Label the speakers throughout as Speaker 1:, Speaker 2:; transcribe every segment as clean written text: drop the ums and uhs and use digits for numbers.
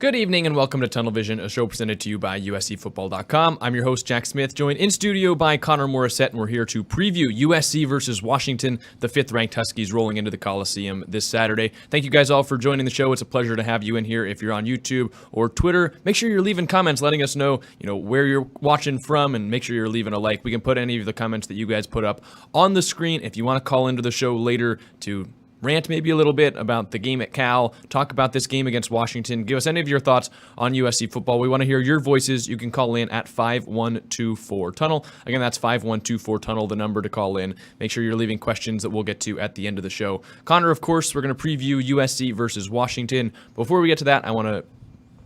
Speaker 1: Good evening and welcome to Tunnel Vision, a show presented to you by USCFootball.com. I'm your host, Jack Smith, joined in studio by Connor Morrissette, and we're here to preview USC versus Washington, the 5th-ranked Huskies rolling into the Coliseum this Saturday. Thank you guys all for joining the show. It's a pleasure to have you in here. If you're on YouTube or Twitter, make sure you're leaving comments letting us know, where you're watching from, and make sure you're leaving a like. We can put any of the comments that you guys put up on the screen. If you want to call into the show later to rant maybe a little bit about the game at Cal, talk about this game against Washington, give us any of your thoughts on USC football. We want to hear your voices. You can call in at 5124-TUNNEL. Again, that's 5124-TUNNEL, the number to call in. Make sure you're leaving questions that we'll get to at the end of the show. Connor, of course, we're going to preview USC versus Washington. Before we get to that, I want to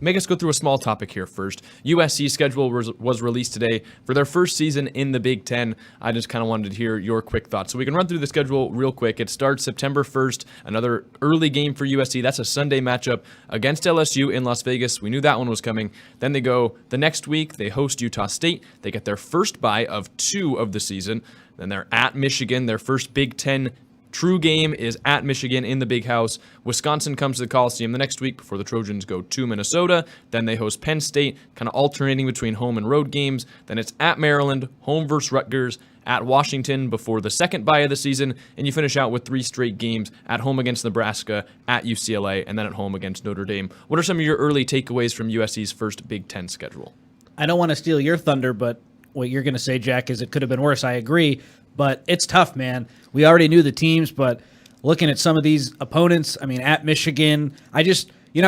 Speaker 1: make us go through a small topic here first. USC's schedule was released today for their first season in the Big Ten. I just kind of wanted to hear your quick thoughts. So we can run through the schedule real quick. It starts September 1st, another early game for USC. That's a Sunday matchup against LSU in Las Vegas. We knew that one was coming. Then they go the next week. They host Utah State. They get their first bye of 2 of the season. Then they're at Michigan, their first Big Ten true game is at Michigan in the Big House. Wisconsin comes to the Coliseum the next week before the Trojans go to Minnesota. Then they host Penn State, kind of alternating between home and road games. Then it's at Maryland, home versus Rutgers, at Washington before the second bye of the season, and you finish out with 3 straight games at home against Nebraska, at UCLA, and then at home against Notre Dame. What are some of your early takeaways from USC's first Big Ten schedule?
Speaker 2: I don't want to steal your thunder, but what you're going to say, Jack, is it could have been worse. I agree. But it's tough, man. We already knew the teams, but looking at some of these opponents, at Michigan,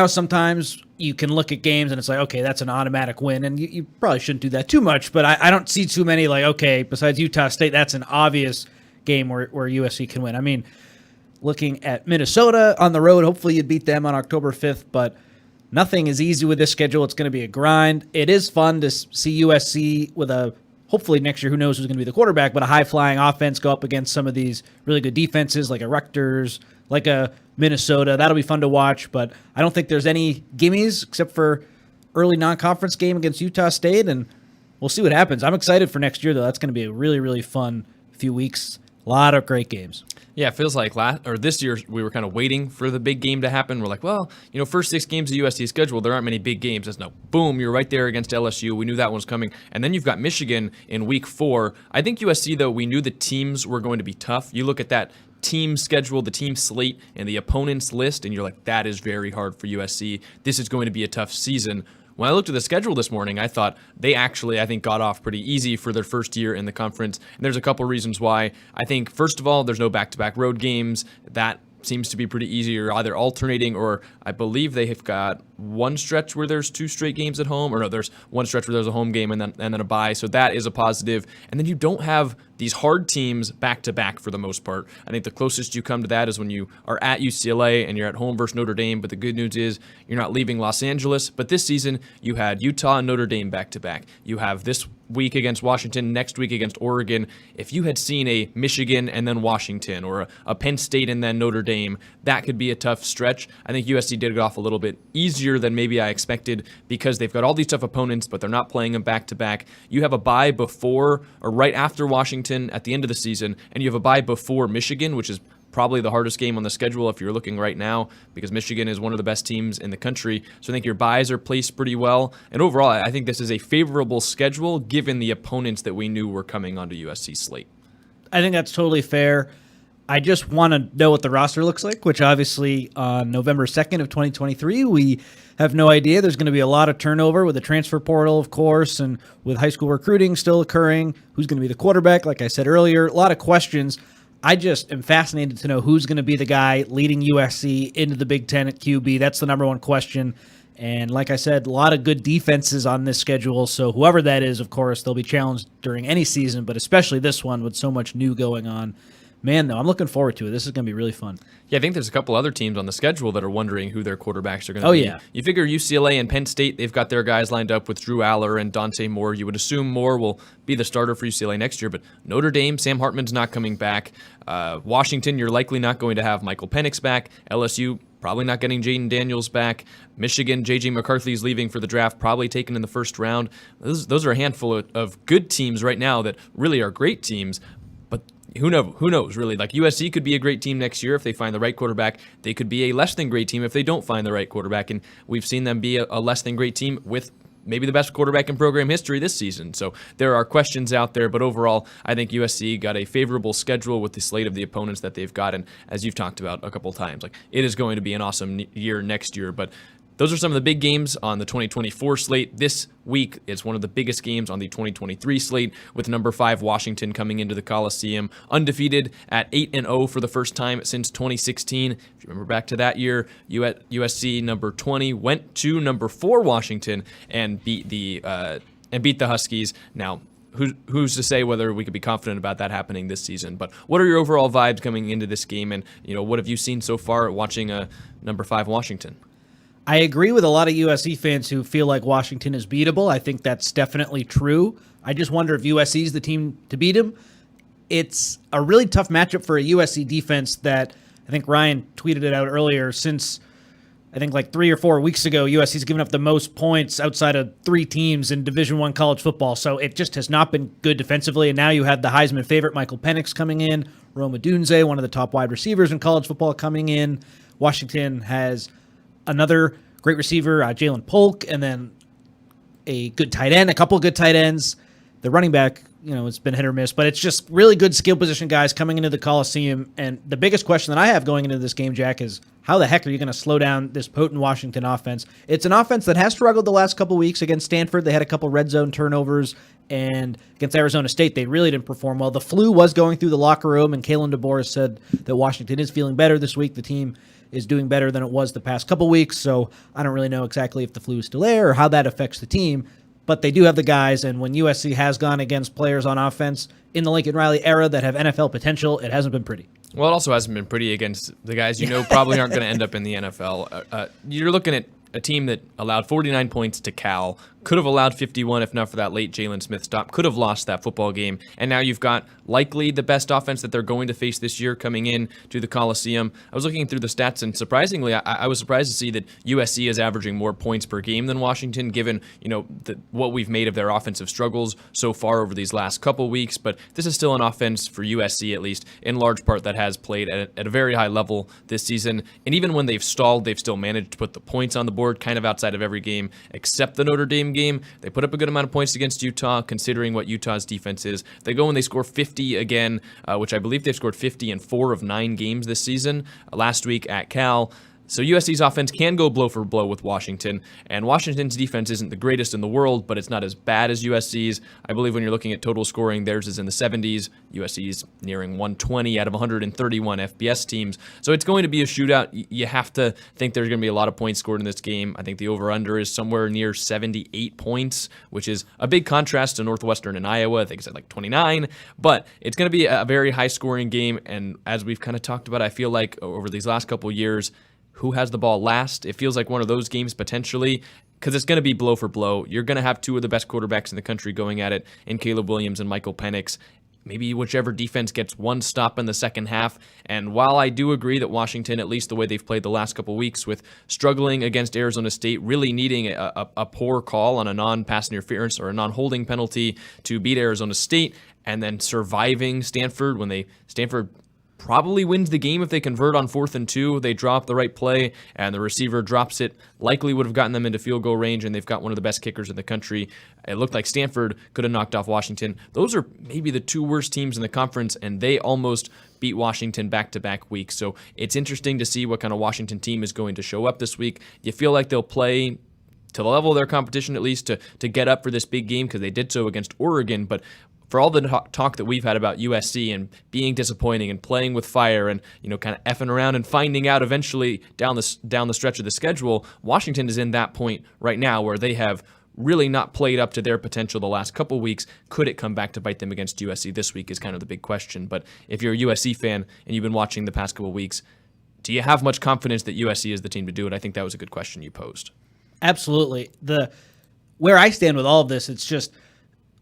Speaker 2: sometimes you can look at games and it's like, okay, that's an automatic win. And you probably shouldn't do that too much, but I don't see too many besides Utah State, that's an obvious game where USC can win. Looking at Minnesota on the road, hopefully you'd beat them on October 5th, but nothing is easy with this schedule. It's going to be a grind. It is fun to see USC with hopefully next year, who knows who's going to be the quarterback, but a high-flying offense go up against some of these really good defenses like a Rutgers, like a Minnesota. That'll be fun to watch, but I don't think there's any gimmies except for early non-conference game against Utah State, and we'll see what happens. I'm excited for next year, though. That's going to be a really, really fun few weeks. A lot of great games.
Speaker 1: Yeah, it feels like this year we were kind of waiting for the big game to happen. We're like, first 6 games of USC schedule, there aren't many big games. There's no boom, you're right there against LSU. We knew that one was coming. And then you've got Michigan in week 4. I think USC, though, we knew the teams were going to be tough. You look at that team schedule, the team slate, and the opponents list, and you're like, that is very hard for USC. This is going to be a tough season. When I looked at the schedule this morning, I thought they actually, got off pretty easy for their first year in the conference. And there's a couple reasons why. I think, first of all, there's no back-to-back road games. That seems to be pretty easy, or either alternating, or I believe they have got one stretch where there's 2 straight games at home, or no, there's one stretch where there's a home game and then a bye. So that is a positive. And then you don't have these hard teams back-to-back for the most part. I think the closest you come to that is when you are at UCLA and you're at home versus Notre Dame, but the good news is you're not leaving Los Angeles. But this season, you had Utah and Notre Dame back-to-back. You have this week against Washington, next week against Oregon. If you had seen a Michigan and then Washington, or a Penn State and then Notre Dame, that could be a tough stretch. I think USC did it off a little bit easier than maybe I expected because they've got all these tough opponents, but they're not playing them back-to-back. You have a bye before or right after Washington at the end of the season, and you have a bye before Michigan, which is probably the hardest game on the schedule if you're looking right now, because Michigan is one of the best teams in the country. So I think your byes are placed pretty well. And overall, I think this is a favorable schedule given the opponents that we knew were coming onto USC's slate.
Speaker 2: I think that's totally fair. I just want to know what the roster looks like, which obviously on November 2nd of 2023, we have no idea. There's going to be a lot of turnover with the transfer portal, of course, and with high school recruiting still occurring. Who's going to be the quarterback? Like I said earlier, a lot of questions. I just am fascinated to know who's going to be the guy leading USC into the Big Ten at QB. That's the number one question. And like I said, a lot of good defenses on this schedule. So whoever that is, of course, they'll be challenged during any season, but especially this one with so much new going on. Man, though, I'm looking forward to it. This is going to be really fun.
Speaker 1: Yeah, I think there's a couple other teams on the schedule that are wondering who their quarterbacks are going to be.
Speaker 2: Yeah.
Speaker 1: You figure UCLA and Penn State, they've got their guys lined up with Drew Aller and Dante Moore. You would assume Moore will be the starter for UCLA next year, but Notre Dame, Sam Hartman's not coming back. Washington, you're likely not going to have Michael Penix back. LSU, probably not getting Jaden Daniels back. Michigan, J.J. McCarthy's leaving for the draft, probably taken in the first round. Those are a handful of good teams right now that really are great teams. But who knows, really? Like, USC could be a great team next year if they find the right quarterback. They could be a less than great team if they don't find the right quarterback. And we've seen them be a less than great team with maybe the best quarterback in program history this season. So there are questions out there, but overall, I think USC got a favorable schedule with the slate of the opponents that they've got. And as you've talked about a couple of times, like, it is going to be an awesome year next year. But those are some of the big games on the 2024 slate. This week is one of the biggest games on the 2023 slate, with number 5 Washington coming into the Coliseum, undefeated at 8-0 for the first time since 2016. If you remember back to that year, USC number 20 went to number 4 Washington and beat the Huskies. Now, who's to say whether we could be confident about that happening this season? But what are your overall vibes coming into this game, and what have you seen so far watching number 5 Washington?
Speaker 2: I agree with a lot of USC fans who feel like Washington is beatable. I think that's definitely true. I just wonder if USC is the team to beat him. It's a really tough matchup for a USC defense that I think Ryan tweeted it out earlier. Since I think like 3 or 4 weeks ago, USC's given up the most points outside of 3 teams in Division I college football. So it just has not been good defensively. And now you have the Heisman favorite, Michael Penix, coming in. Rome Odunze, one of the top wide receivers in college football, coming in. Washington has another great receiver, Jalen Polk, and then a good tight end, a couple of good tight ends. The running back, it's been hit or miss, but it's just really good skill position guys coming into the Coliseum. And the biggest question that I have going into this game, Jack, is how the heck are you going to slow down this potent Washington offense? It's an offense that has struggled the last couple of weeks against Stanford. They had a couple red zone turnovers, and against Arizona State, they really didn't perform well. The flu was going through the locker room, and Kalen DeBoer has said that Washington is feeling better this week. The team is doing better than it was the past couple weeks, so I don't really know exactly if the flu is still there or how that affects the team, but they do have the guys, and when USC has gone against players on offense in the Lincoln Riley era that have NFL potential, it hasn't been pretty.
Speaker 1: Well, it also hasn't been pretty against the guys probably aren't going to end up in the NFL. You're looking at a team that allowed 49 points to Cal, could have allowed 51 if not for that late Jalen Smith stop, could have lost that football game, and now you've got likely the best offense that they're going to face this year coming in to the Coliseum. I was looking through the stats, and surprisingly, I was surprised to see that USC is averaging more points per game than Washington, given what we've made of their offensive struggles so far over these last couple weeks. But this is still an offense for USC, at least in large part, that has played at a very high level this season. And even when they've stalled, they've still managed to put the points on the board, kind of outside of every game except the Notre Dame game. They put up a good amount of points against Utah, considering what Utah's defense is. They go and they score 50 again, which I believe they've scored 50 in 4 of 9 games this season. Last week at Cal. So USC's offense can go blow for blow with Washington, and Washington's defense isn't the greatest in the world, but it's not as bad as USC's. I believe when you're looking at total scoring, theirs is in the 70s. USC's nearing 120 out of 131 FBS teams. So it's going to be a shootout. You have to think there's going to be a lot of points scored in this game. I think the over-under is somewhere near 78 points, which is a big contrast to Northwestern and Iowa. I think it's at like 29, but it's going to be a very high-scoring game, and as we've kind of talked about, I feel like over these last couple years, who has the ball last? It feels like one of those games potentially, because it's going to be blow for blow. You're going to have 2 of the best quarterbacks in the country going at it in Caleb Williams and Michael Penix. Maybe whichever defense gets one stop in the second half. And while I do agree that Washington, at least the way they've played the last couple weeks, with struggling against Arizona State, really needing a poor call on a non-pass interference or a non-holding penalty to beat Arizona State, and then surviving Stanford when Stanford probably wins the game if they convert on 4th and 2. They drop the right play, and the receiver drops it. Likely would have gotten them into field goal range, and they've got one of the best kickers in the country. It looked like Stanford could have knocked off Washington. Those are maybe the 2 worst teams in the conference, and they almost beat Washington back-to-back weeks. So it's interesting to see what kind of Washington team is going to show up this week. You feel like they'll play to the level of their competition, at least to get up for this big game, because they did so against Oregon. But for all the talk that we've had about USC and being disappointing and playing with fire and kind of effing around and finding out eventually down the stretch of the schedule, Washington is in that point right now where they have really not played up to their potential the last couple weeks. Could it come back to bite them against USC this week is kind of the big question. But if you're a USC fan and you've been watching the past couple weeks, do you have much confidence that USC is the team to do it? I think that was a good question you posed.
Speaker 2: Absolutely. Where I stand with all of this, it's just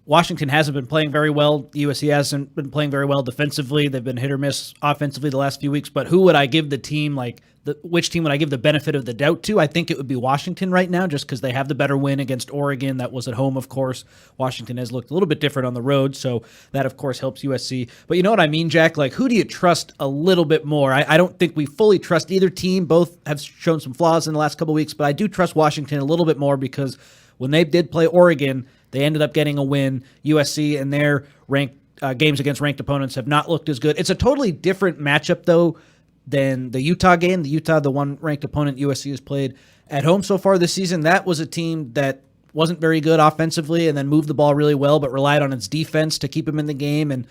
Speaker 2: Washington hasn't been playing very well. USC hasn't been playing very well defensively. They've been hit or miss offensively the last few weeks. But who would I give the team like which team would I give the benefit of the doubt to? I think it would be Washington right now, just because they have the better win against Oregon. That was at home, of course. Washington has looked a little bit different on the road, so that, of course, helps USC. But you know what I mean, Jack? Like, who do you trust a little bit more? I don't think we fully trust either team. Both have shown some flaws in the last couple of weeks, but I do trust Washington a little bit more because when they did play Oregon, they ended up getting a win. USC and their ranked games against ranked opponents have not looked as good. It's a totally different matchup, though, than the Utah game. The one ranked opponent USC has played at home so far this season, that was a team that wasn't very good offensively and then moved the ball really well, but relied on its defense to keep them in the game and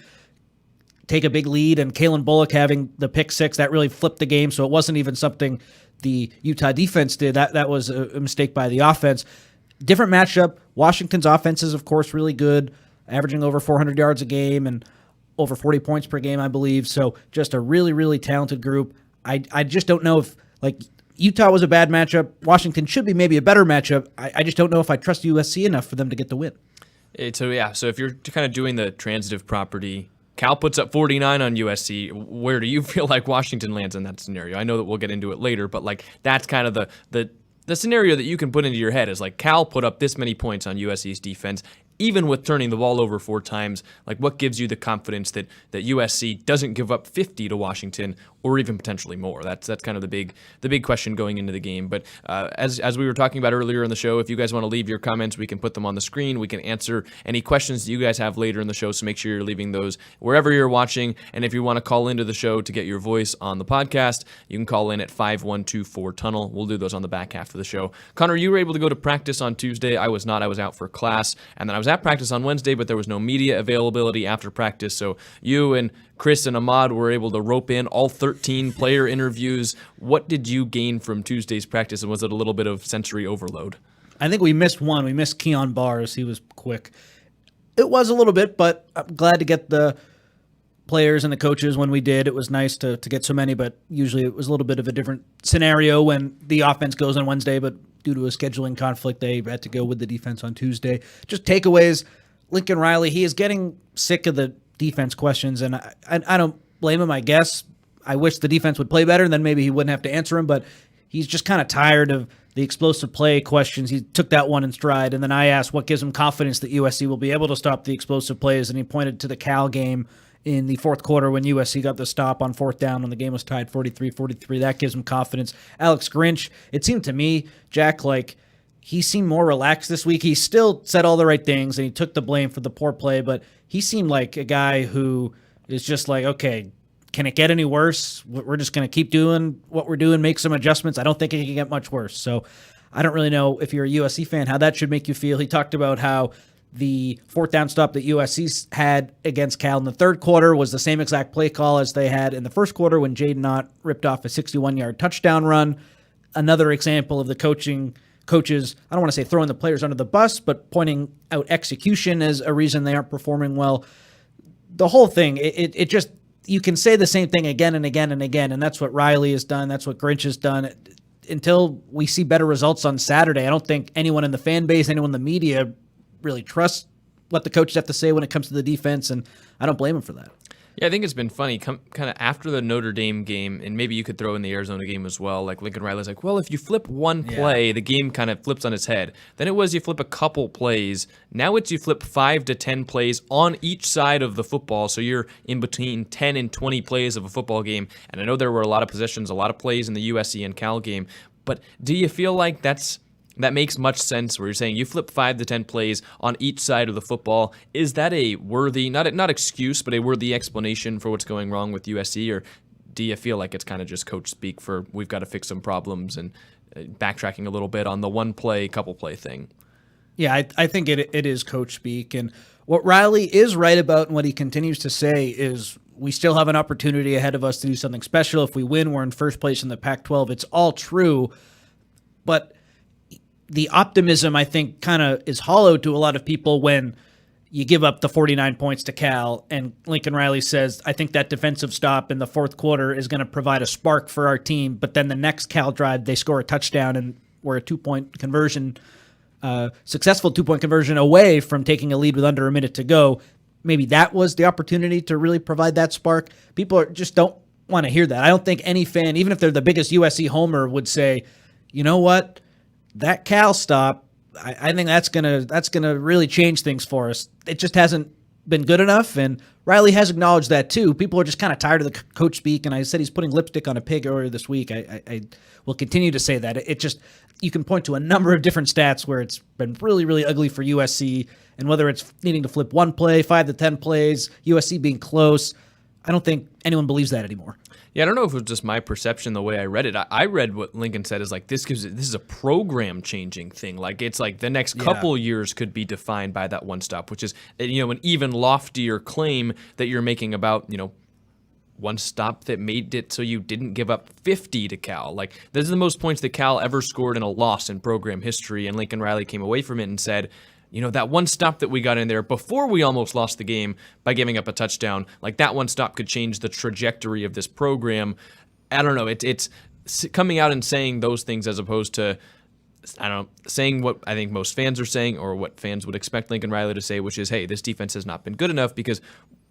Speaker 2: take a big lead. And Kalen Bullock having the pick six, that really flipped the game. So it wasn't even something the Utah defense did. That was a mistake by the offense. Different matchup. Washington's offense is, of course, really good, averaging over 400 yards a game and over 40 points per game, I believe. So just a really, really talented group. I just don't know if, like, Utah was a bad matchup. Washington should be maybe a better matchup. I just don't know if I trust USC enough for them to get the win.
Speaker 1: So if you're kind of doing the transitive property, Cal puts up 49 on USC. Where do you feel like Washington lands in that scenario? I know that we'll get into it later, but like that's kind of the scenario that you can put into your head is like Cal put up this many points on USC's defense, even with turning the ball over 4 times. Like, what gives you the confidence that USC doesn't give up 50 to Washington or even potentially more? That's kind of the big question going into the game. But as we were talking about earlier in the show, if you guys want to leave your comments, we can put them on the screen. We can answer any questions that you guys have later in the show, so make sure you're leaving those wherever you're watching. And if you want to call into the show to get your voice on the podcast, you can call in at 5124-TUNNEL. We'll do those on the back half of the show. Connor, you were able to go to practice on Tuesday. I was not. I was out for class. And then I was at practice on Wednesday, but there was no media availability after practice. So you and Chris and Ahmad were able to rope in all 13 player interviews. What did you gain from Tuesday's practice, and was it a little bit of sensory overload?
Speaker 2: I think we missed one. We missed Keon Bars. He was quick. It was a little bit, but I'm glad to get the players and the coaches when we did. It was nice to get so many, but usually it was a little bit of a different scenario when the offense goes on Wednesday, but due to a scheduling conflict, they had to go with the defense on Tuesday. Just takeaways, Lincoln Riley, he is getting sick of the defense questions, and I don't blame him, I guess. I wish the defense would play better, and then maybe he wouldn't have to answer him, but he's just kind of tired of the explosive play questions. He took that one in stride, and then I asked what gives him confidence that USC will be able to stop the explosive plays, and he pointed to the Cal game in the fourth quarter when USC got the stop on fourth down when the game was tied 43-43. That gives him confidence. Alex Grinch, it seemed to me, Jack, like he seemed more relaxed this week. He still said all the right things, and he took the blame for the poor play, but he seemed like a guy who is just like, okay, can it get any worse? We're just going to keep doing what we're doing, make some adjustments. I don't think it can get much worse. So I don't really know, if you're a USC fan, how that should make you feel. He talked about how the fourth down stop that USC had against Cal in the third quarter was the same exact play call as they had in the first quarter when Jaden Ott ripped off a 61-yard touchdown run. Another example of the coaches, I don't want to say throwing the players under the bus, but pointing out execution as a reason they aren't performing well. The whole thing, it just, you can say the same thing again and again and again, and that's what Riley has done. That's what Grinch has done. Until we see better results on Saturday, I don't think anyone in the fan base, anyone in the media really trusts what the coaches have to say when it comes to the defense, and I don't blame him for that.
Speaker 1: Yeah, I think it's been funny, kind of after the Notre Dame game, and maybe you could throw in the Arizona game as well, like Lincoln Riley's like, well, if you flip one play, the game kind of flips on its head. Then it was you flip a couple plays. Now it's you flip 5 to 10 plays on each side of the football, so you're in between 10 and 20 plays of a football game. And I know there were a lot of possessions, a lot of plays in the USC and Cal game, but do you feel like that makes much sense where you're saying you flip 5 to 10 plays on each side of the football? Is that a worthy, not excuse, but a worthy explanation for what's going wrong with USC? Or do you feel like it's kind of just coach speak for we've got to fix some problems and backtracking a little bit on the one play, couple play thing?
Speaker 2: Yeah, I think it is coach speak. And what Riley is right about and what he continues to say is we still have an opportunity ahead of us to do something special. If we win, we're in first place in the Pac-12. It's all true, but the optimism, I think, kind of is hollow to a lot of people when you give up the 49 points to Cal, and Lincoln Riley says, I think that defensive stop in the fourth quarter is going to provide a spark for our team, but then the next Cal drive, they score a touchdown, and we're a two-point conversion, successful two-point conversion away from taking a lead with under a minute to go. Maybe that was the opportunity to really provide that spark. People just don't want to hear that. I don't think any fan, even if they're the biggest USC homer, would say, you know what, that Cal stop, I think that's gonna really change things for us. It just hasn't been good enough, and Riley has acknowledged that too. People are just kind of tired of the coach speak, and I said he's putting lipstick on a pig earlier this week. I will continue to say that. It just, you can point to a number of different stats where it's been really, really ugly for USC, and whether it's needing to flip one play, 5 to 10 plays, USC being close, I don't think anyone believes that anymore.
Speaker 1: Yeah, I don't know if it was just my perception the way I read it. I read what Lincoln said is like this is a program changing thing. Like it's like the next couple years could be defined by that one stop, which is an even loftier claim that you're making about one stop that made it so you didn't give up 50 to Cal. Like this is the most points that Cal ever scored in a loss in program history, and Lincoln Riley came away from it and said, that one stop that we got in there before we almost lost the game by giving up a touchdown, like that one stop could change the trajectory of this program. I don't know. It's coming out and saying those things as opposed to, saying what I think most fans are saying or what fans would expect Lincoln Riley to say, which is, hey, this defense has not been good enough, because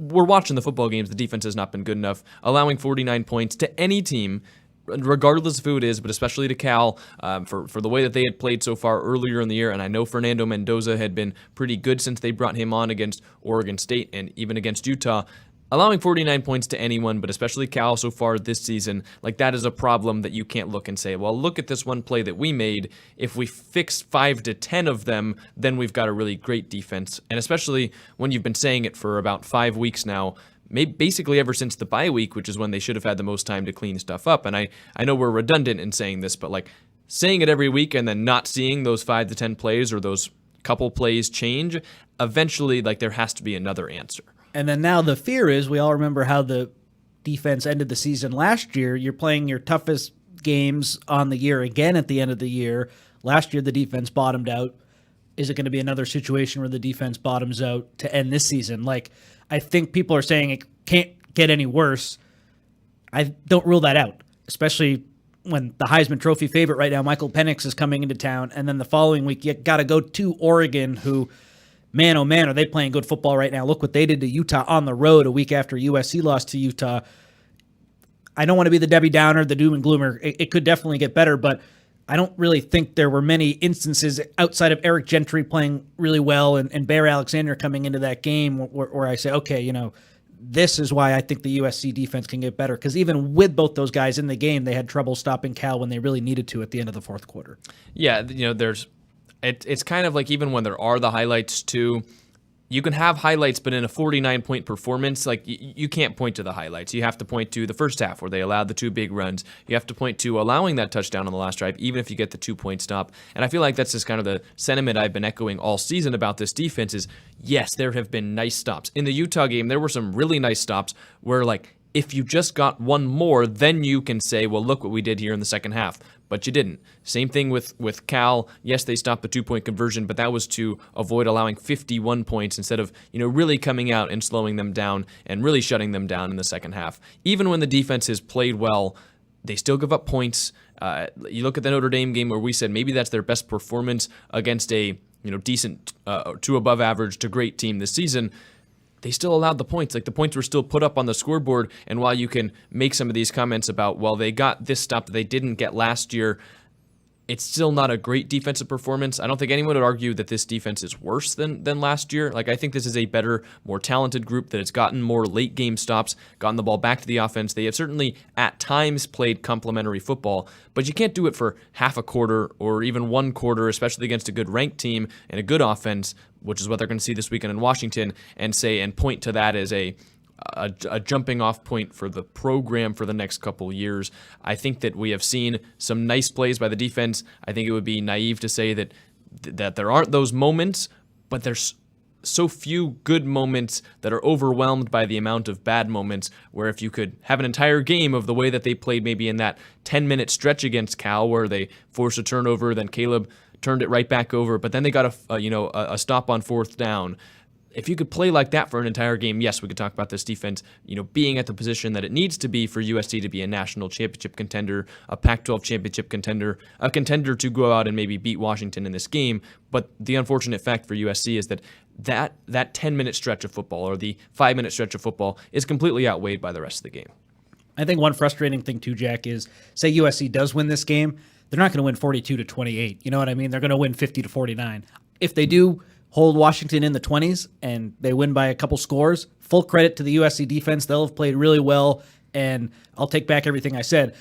Speaker 1: we're watching the football games. The defense has not been good enough, allowing 49 points to any team, regardless of who it is, but especially to Cal, for the way that they had played so far earlier in the year. And I know Fernando Mendoza had been pretty good since they brought him on against Oregon State and even against Utah. Allowing 49 points to anyone, but especially Cal so far this season, like that is a problem that you can't look and say, well, look at this one play that we made. If we fix 5 to 10 of them, then we've got a really great defense. And especially when you've been saying it for about 5 weeks now, basically ever since the bye week, which is when they should have had the most time to clean stuff up. And I know we're redundant in saying this, but like saying it every week and then not seeing those 5 to 10 plays or those couple plays change, eventually like there has to be another answer.
Speaker 2: And then now the fear is, we all remember how the defense ended the season last year. You're playing your toughest games on the year again at the end of the year. Last year the defense bottomed out. Is it going to be another situation where the defense bottoms out to end this season? Like, I think people are saying it can't get any worse. I don't rule that out, especially when the Heisman Trophy favorite right now, Michael Penix, is coming into town. And then the following week, you got to go to Oregon, who, man, oh man, are they playing good football right now. Look what they did to Utah on the road a week after USC lost to Utah. I don't want to be the Debbie Downer, the doom and gloomer. It could definitely get better, but I don't really think there were many instances outside of Eric Gentry playing really well and Bear Alexander coming into that game where I say, okay, this is why I think the USC defense can get better. Because even with both those guys in the game, they had trouble stopping Cal when they really needed to at the end of the fourth quarter.
Speaker 1: Yeah, it's kind of like even when there are the highlights too, you can have highlights, but in a 49-point performance, like you can't point to the highlights. You have to point to the first half where they allowed the 2 big runs. You have to point to allowing that touchdown on the last drive, even if you get the 2-point stop. And I feel like that's just kind of the sentiment I've been echoing all season about this defense is, yes, there have been nice stops. In the Utah game, there were some really nice stops where, like, if you just got one more, then you can say, well, look what we did here in the second half. But you didn't. Same thing with Cal. Yes, they stopped the 2-point conversion, but that was to avoid allowing 51 points instead of, really coming out and slowing them down and really shutting them down in the second half. Even when the defense has played well, they still give up points. You look at the Notre Dame game where we said maybe that's their best performance against a decent to above average to great team this season. They still allowed the points. Like, the points were still put up on the scoreboard. And while you can make some of these comments about, well, they got this stop that they didn't get last year, it's still not a great defensive performance. I don't think anyone would argue that this defense is worse than last year. Like, I think this is a better, more talented group that has gotten more late game stops, gotten the ball back to the offense. They have certainly at times played complementary football, but you can't do it for half a quarter or even one quarter, especially against a good ranked team and a good offense, which is what they're going to see this weekend in Washington, and point to that as a jumping off point for the program for the next couple years. I think that we have seen some nice plays by the defense. I think it would be naive to say that there aren't those moments, but there's so few good moments that are overwhelmed by the amount of bad moments, where if you could have an entire game of the way that they played maybe in that 10-minute stretch against Cal where they forced a turnover, then Caleb turned it right back over, but then they got a stop on 4th down. If you could play like that for an entire game, yes, we could talk about this defense, being at the position that it needs to be for USC to be a national championship contender, a Pac-12 championship contender, a contender to go out and maybe beat Washington in this game. But the unfortunate fact for USC is that 10-minute stretch of football or the 5-minute stretch of football is completely outweighed by the rest of the game.
Speaker 2: I think one frustrating thing too, Jack, is say USC does win this game, they're not going to win 42-28. You know what I mean? They're going to win 50-49. If they do hold Washington in the 20s and they win by a couple scores, full credit to the USC defense. They'll have played really well, and I'll take back everything I said.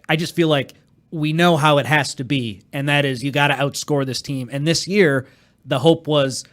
Speaker 2: I just feel like we know how it has to be, and that is you got to outscore this team. And this year, the hope was,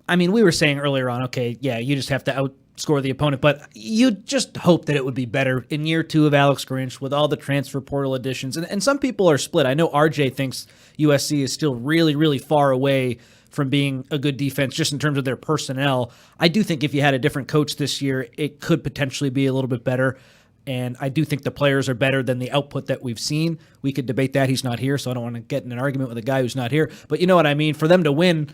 Speaker 2: I mean, we were saying earlier on, okay, yeah, you just have to outscore the opponent, but you just hope that it would be better in year 2 of Alex Grinch with all the transfer portal additions. And some people are split. I know RJ thinks USC is still really, really far away from being a good defense just in terms of their personnel. I do think if you had a different coach this year, it could potentially be a little bit better. And I do think the players are better than the output that we've seen. We could debate that. He's not here, so I don't want to get in an argument with a guy who's not here. But you know what I mean? For them to win,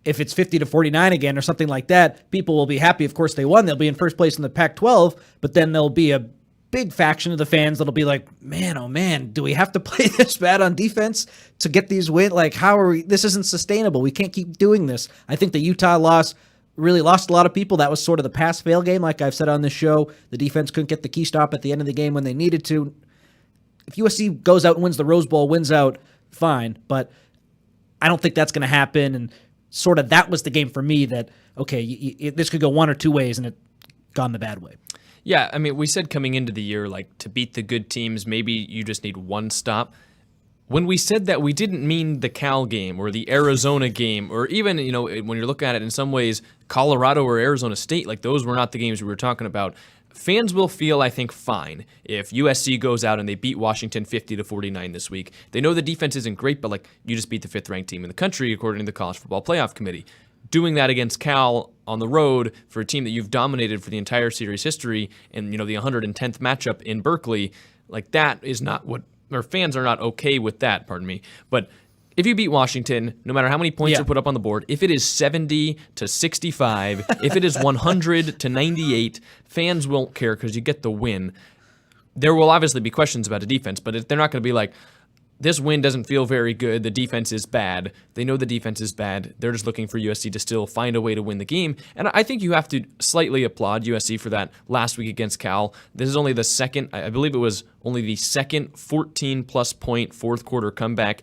Speaker 2: if it's 50-49 again or something like that, people will be happy. Of course they won. They'll be in first place in the Pac-12, but then there'll be a big faction of the fans that'll be like, man, oh man, do we have to play this bad on defense to get these wins? Like, how are we? This isn't sustainable. We can't keep doing this. I think the Utah loss really lost a lot of people. That was sort of the pass-fail game, like I've said on this show. The defense couldn't get the key stop at the end of the game when they needed to. If USC goes out and wins the Rose Bowl, wins out, fine. But I don't think that's going to happen. And sort of that was the game for me that, okay, this could go one or two ways, and it gone the bad way.
Speaker 1: Yeah, I mean, we said coming into the year, like, to beat the good teams, maybe you just need one stop. When we said that, we didn't mean the Cal game or the Arizona game, or even, you know, when you're looking at it in some ways, Colorado or Arizona State, like, those were not the games we were talking about. Fans will feel, I think, fine if USC goes out and they beat Washington 50-49 this week. They know the defense isn't great, but, like, you just beat the 5th-ranked team in the country, according to the College Football Playoff Committee. Doing that against Cal on the road for a team that you've dominated for the entire series history and, you know, the 110th matchup in Berkeley, like, that is not what, or fans are not okay with that, pardon me. But if you beat Washington, no matter how many points are put up on the board, if it is 70-65, if it is 100-98, fans won't care because you get the win. There will obviously be questions about the defense, but they're not going to be like, this win doesn't feel very good, the defense is bad. They know the defense is bad. They're just looking for USC to still find a way to win the game. And I think you have to slightly applaud USC for that last week against Cal. This is only the second, I believe it was only the second 14-plus point fourth quarter comeback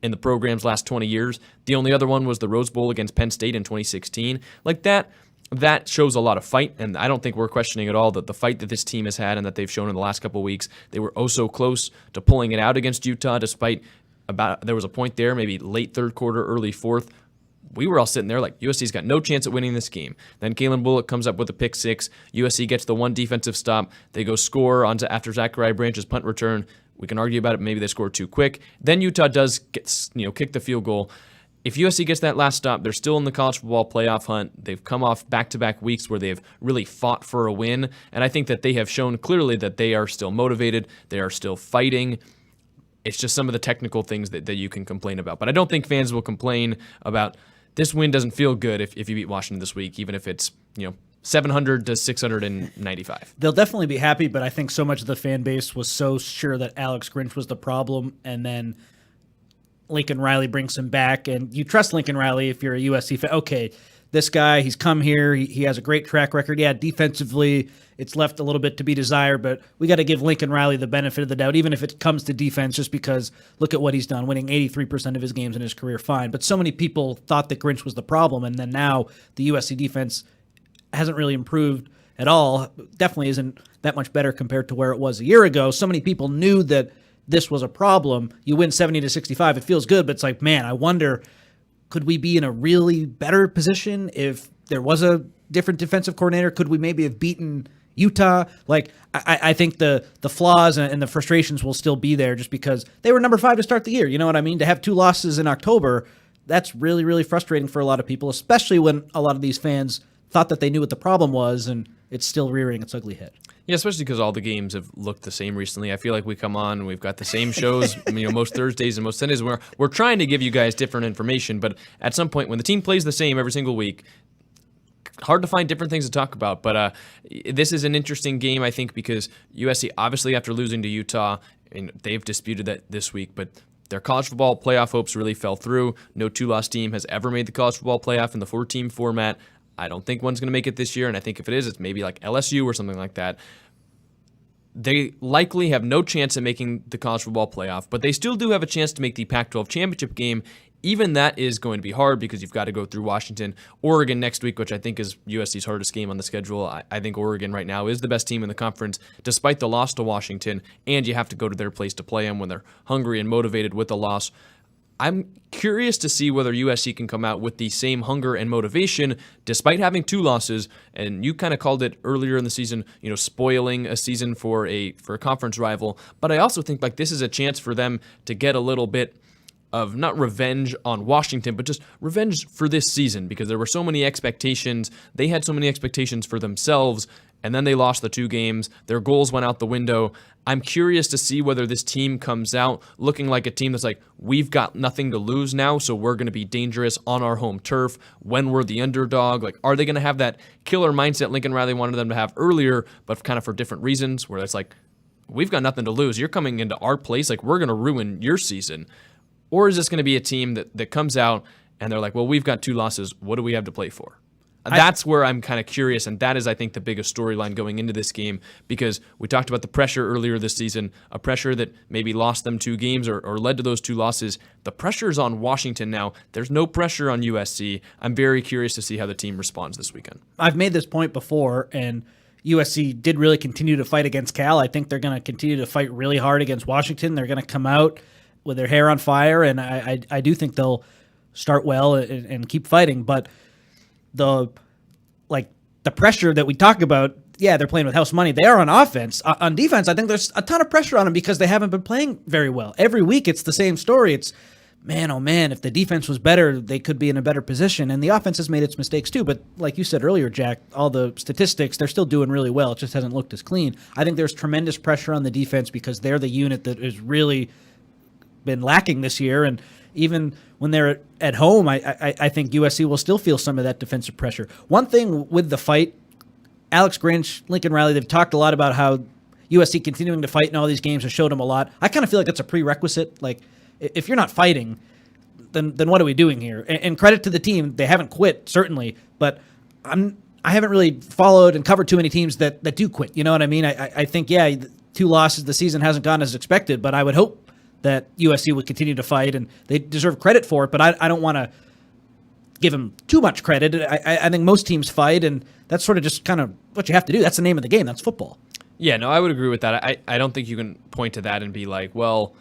Speaker 1: in the program's last 20 years. The only other one was the Rose Bowl against Penn State in 2016. Like, that shows a lot of fight, and I don't think we're questioning at all that the fight that this team has had and that they've shown in the last couple of weeks. They were oh so close to pulling it out against Utah, despite there was a point there, maybe late third quarter, early fourth. We were all sitting there like, USC's got no chance at winning this game. Then Kalen Bullock comes up with a pick six. USC gets the one defensive stop. They go score after Zachariah Branch's punt return. We can argue about it. Maybe they scored too quick. Then Utah does kick the field goal. If USC gets that last stop, they're still in the college football playoff hunt. They've come off back-to-back weeks where they've really fought for a win, and I think that they have shown clearly that they are still motivated. They are still fighting. It's just some of the technical things that you can complain about. But I don't think fans will complain about this win doesn't feel good if you beat Washington this week, even if it's 700 to 695.
Speaker 2: They'll definitely be happy, but I think so much of the fan base was so sure that Alex Grinch was the problem, and then Lincoln Riley brings him back, and you trust Lincoln Riley if you're a USC fan. Okay, this guy, he's come here. He has a great track record. Yeah, defensively, it's left a little bit to be desired, but we got to give Lincoln Riley the benefit of the doubt, even if it comes to defense, just because look at what he's done, winning 83% of his games in his career, fine. But so many people thought that Grinch was the problem, and then now the USC defense hasn't really improved at all. Definitely isn't that much better compared to where it was a year ago. So many people knew that this was a problem. You win 70-65. It feels good, but it's like, man, I wonder, could we be in a really better position if there was a different defensive coordinator? Could we maybe have beaten Utah? Like, I think the flaws and the frustrations will still be there just because they were number 5 to start the year. You know what I mean? To have 2 losses in October, that's really, really frustrating for a lot of people, especially when a lot of these fans thought that they knew what the problem was, and it's still rearing its ugly head.
Speaker 1: Yeah, especially because all the games have looked the same recently. I feel like we come on and we've got the same shows, most Thursdays and most Sundays. We're trying to give you guys different information, but at some point when the team plays the same every single week, hard to find different things to talk about. But this is an interesting game, I think, because USC, obviously after losing to Utah, and they've disputed that this week, but their college football playoff hopes really fell through. No 2-loss team has ever made the college football playoff in the 4-team format. I don't think one's going to make it this year, and I think if it is, it's maybe like LSU or something like that. They likely have no chance at making the college football playoff, but they still do have a chance to make the Pac-12 championship game. Even that is going to be hard because you've got to go through Washington, Oregon next week, which I think is USC's hardest game on the schedule. I think Oregon right now is the best team in the conference, despite the loss to Washington, and you have to go to their place to play them when they're hungry and motivated with a loss. I'm curious to see whether USC can come out with the same hunger and motivation despite having 2 losses. And you kind of called it earlier in the season, spoiling a season for a conference rival. But I also think this is a chance for them to get a little bit of not revenge on Washington, but just revenge for this season because there were so many expectations. They had so many expectations for themselves, and then they lost the 2 games. Their goals went out the window. I'm curious to see whether this team comes out looking like a team that's we've got nothing to lose now, so we're going to be dangerous on our home turf when we're the underdog. Are they going to have that killer mindset Lincoln Riley wanted them to have earlier, but kind of for different reasons, where it's we've got nothing to lose. You're coming into our place. We're going to ruin your season. Or is this going to be a team that comes out and they're well, we've got 2 losses. What do we have to play for? That's where I'm kind of curious, and that is, I think, the biggest storyline going into this game, because we talked about the pressure earlier this season, a pressure that maybe lost them 2 games or led to those 2 losses. The pressure is on Washington now. There's no pressure on USC. I'm very curious to see how the team responds this weekend.
Speaker 2: I've made this point before, and USC did really continue to fight against Cal. I think they're going to continue to fight really hard against Washington. They're going to come out with their hair on fire, and I do think they'll start well and keep fighting, but the pressure that we talk about, they're playing with house money. They are on offense. On defense, I think there's a ton of pressure on them because they haven't been playing very well. Every week it's the same story. It's, man, oh man, if the defense was better, they could be in a better position. And the offense has made its mistakes too. But like you said earlier, Jack, all the statistics, they're still doing really well. It just hasn't looked as clean. I think there's tremendous pressure on the defense because they're the unit that has really been lacking this year. And even when they're at home, I think USC will still feel some of that defensive pressure. One thing with the fight, Alex Grinch, Lincoln Riley, they've talked a lot about how USC continuing to fight in all these games has showed them a lot. I kind of feel like that's a prerequisite. If you're not fighting, then what are we doing here? And credit to the team, they haven't quit, certainly, but I haven't really followed and covered too many teams that do quit. You know what I mean? I think, 2 losses, the season hasn't gone as expected, but I would hope that USC would continue to fight, and they deserve credit for it, but I don't want to give them too much credit. I think most teams fight, and that's sort of just kind of what you have to do. That's the name of the game. That's football.
Speaker 1: Yeah, no, I would agree with that. I don't think you can point to that and be well,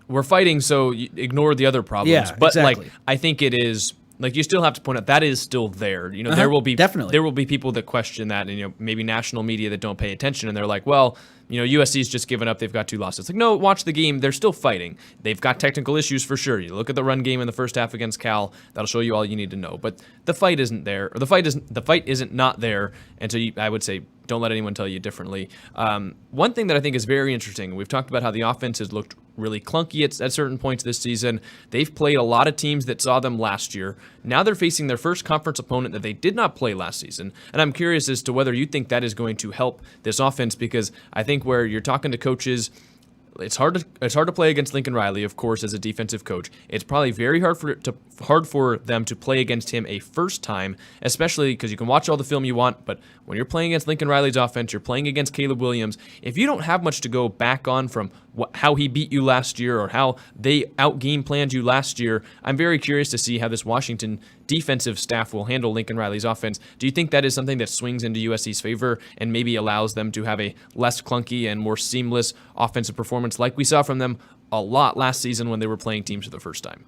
Speaker 1: we're fighting, so you ignore the other problems.
Speaker 2: Yeah,
Speaker 1: but
Speaker 2: exactly.
Speaker 1: I think it is you still have to point out that is still there. There will be
Speaker 2: definitely
Speaker 1: there will be people that question that, and maybe national media that don't pay attention, and they're well, USC's just given up. They've got 2 losses. No, watch the game. They're still fighting. They've got technical issues for sure. You look at the run game in the first half against Cal. That'll show you all you need to know. But the fight isn't there, or the fight isn't not there. And so I would say don't let anyone tell you differently. One thing that I think is very interesting, we've talked about how the offense has looked really clunky at certain points this season. They've played a lot of teams that saw them last year. Now they're facing their first conference opponent that they did not play last season. And I'm curious as to whether you think that is going to help this offense, because I think where you're talking to coaches, it's hard to play against Lincoln Riley, of course, as a defensive coach. It's probably very hard for them to play against him a first time, especially because you can watch all the film you want, but when you're playing against Lincoln Riley's offense, you're playing against Caleb Williams. If you don't have much to go back on from how he beat you last year or how they out-game planned you last year, I'm very curious to see how this Washington defensive staff will handle Lincoln Riley's offense. Do you think that is something that swings into USC's favor and maybe allows them to have a less clunky and more seamless offensive performance like we saw from them a lot last season when they were playing teams for the first time?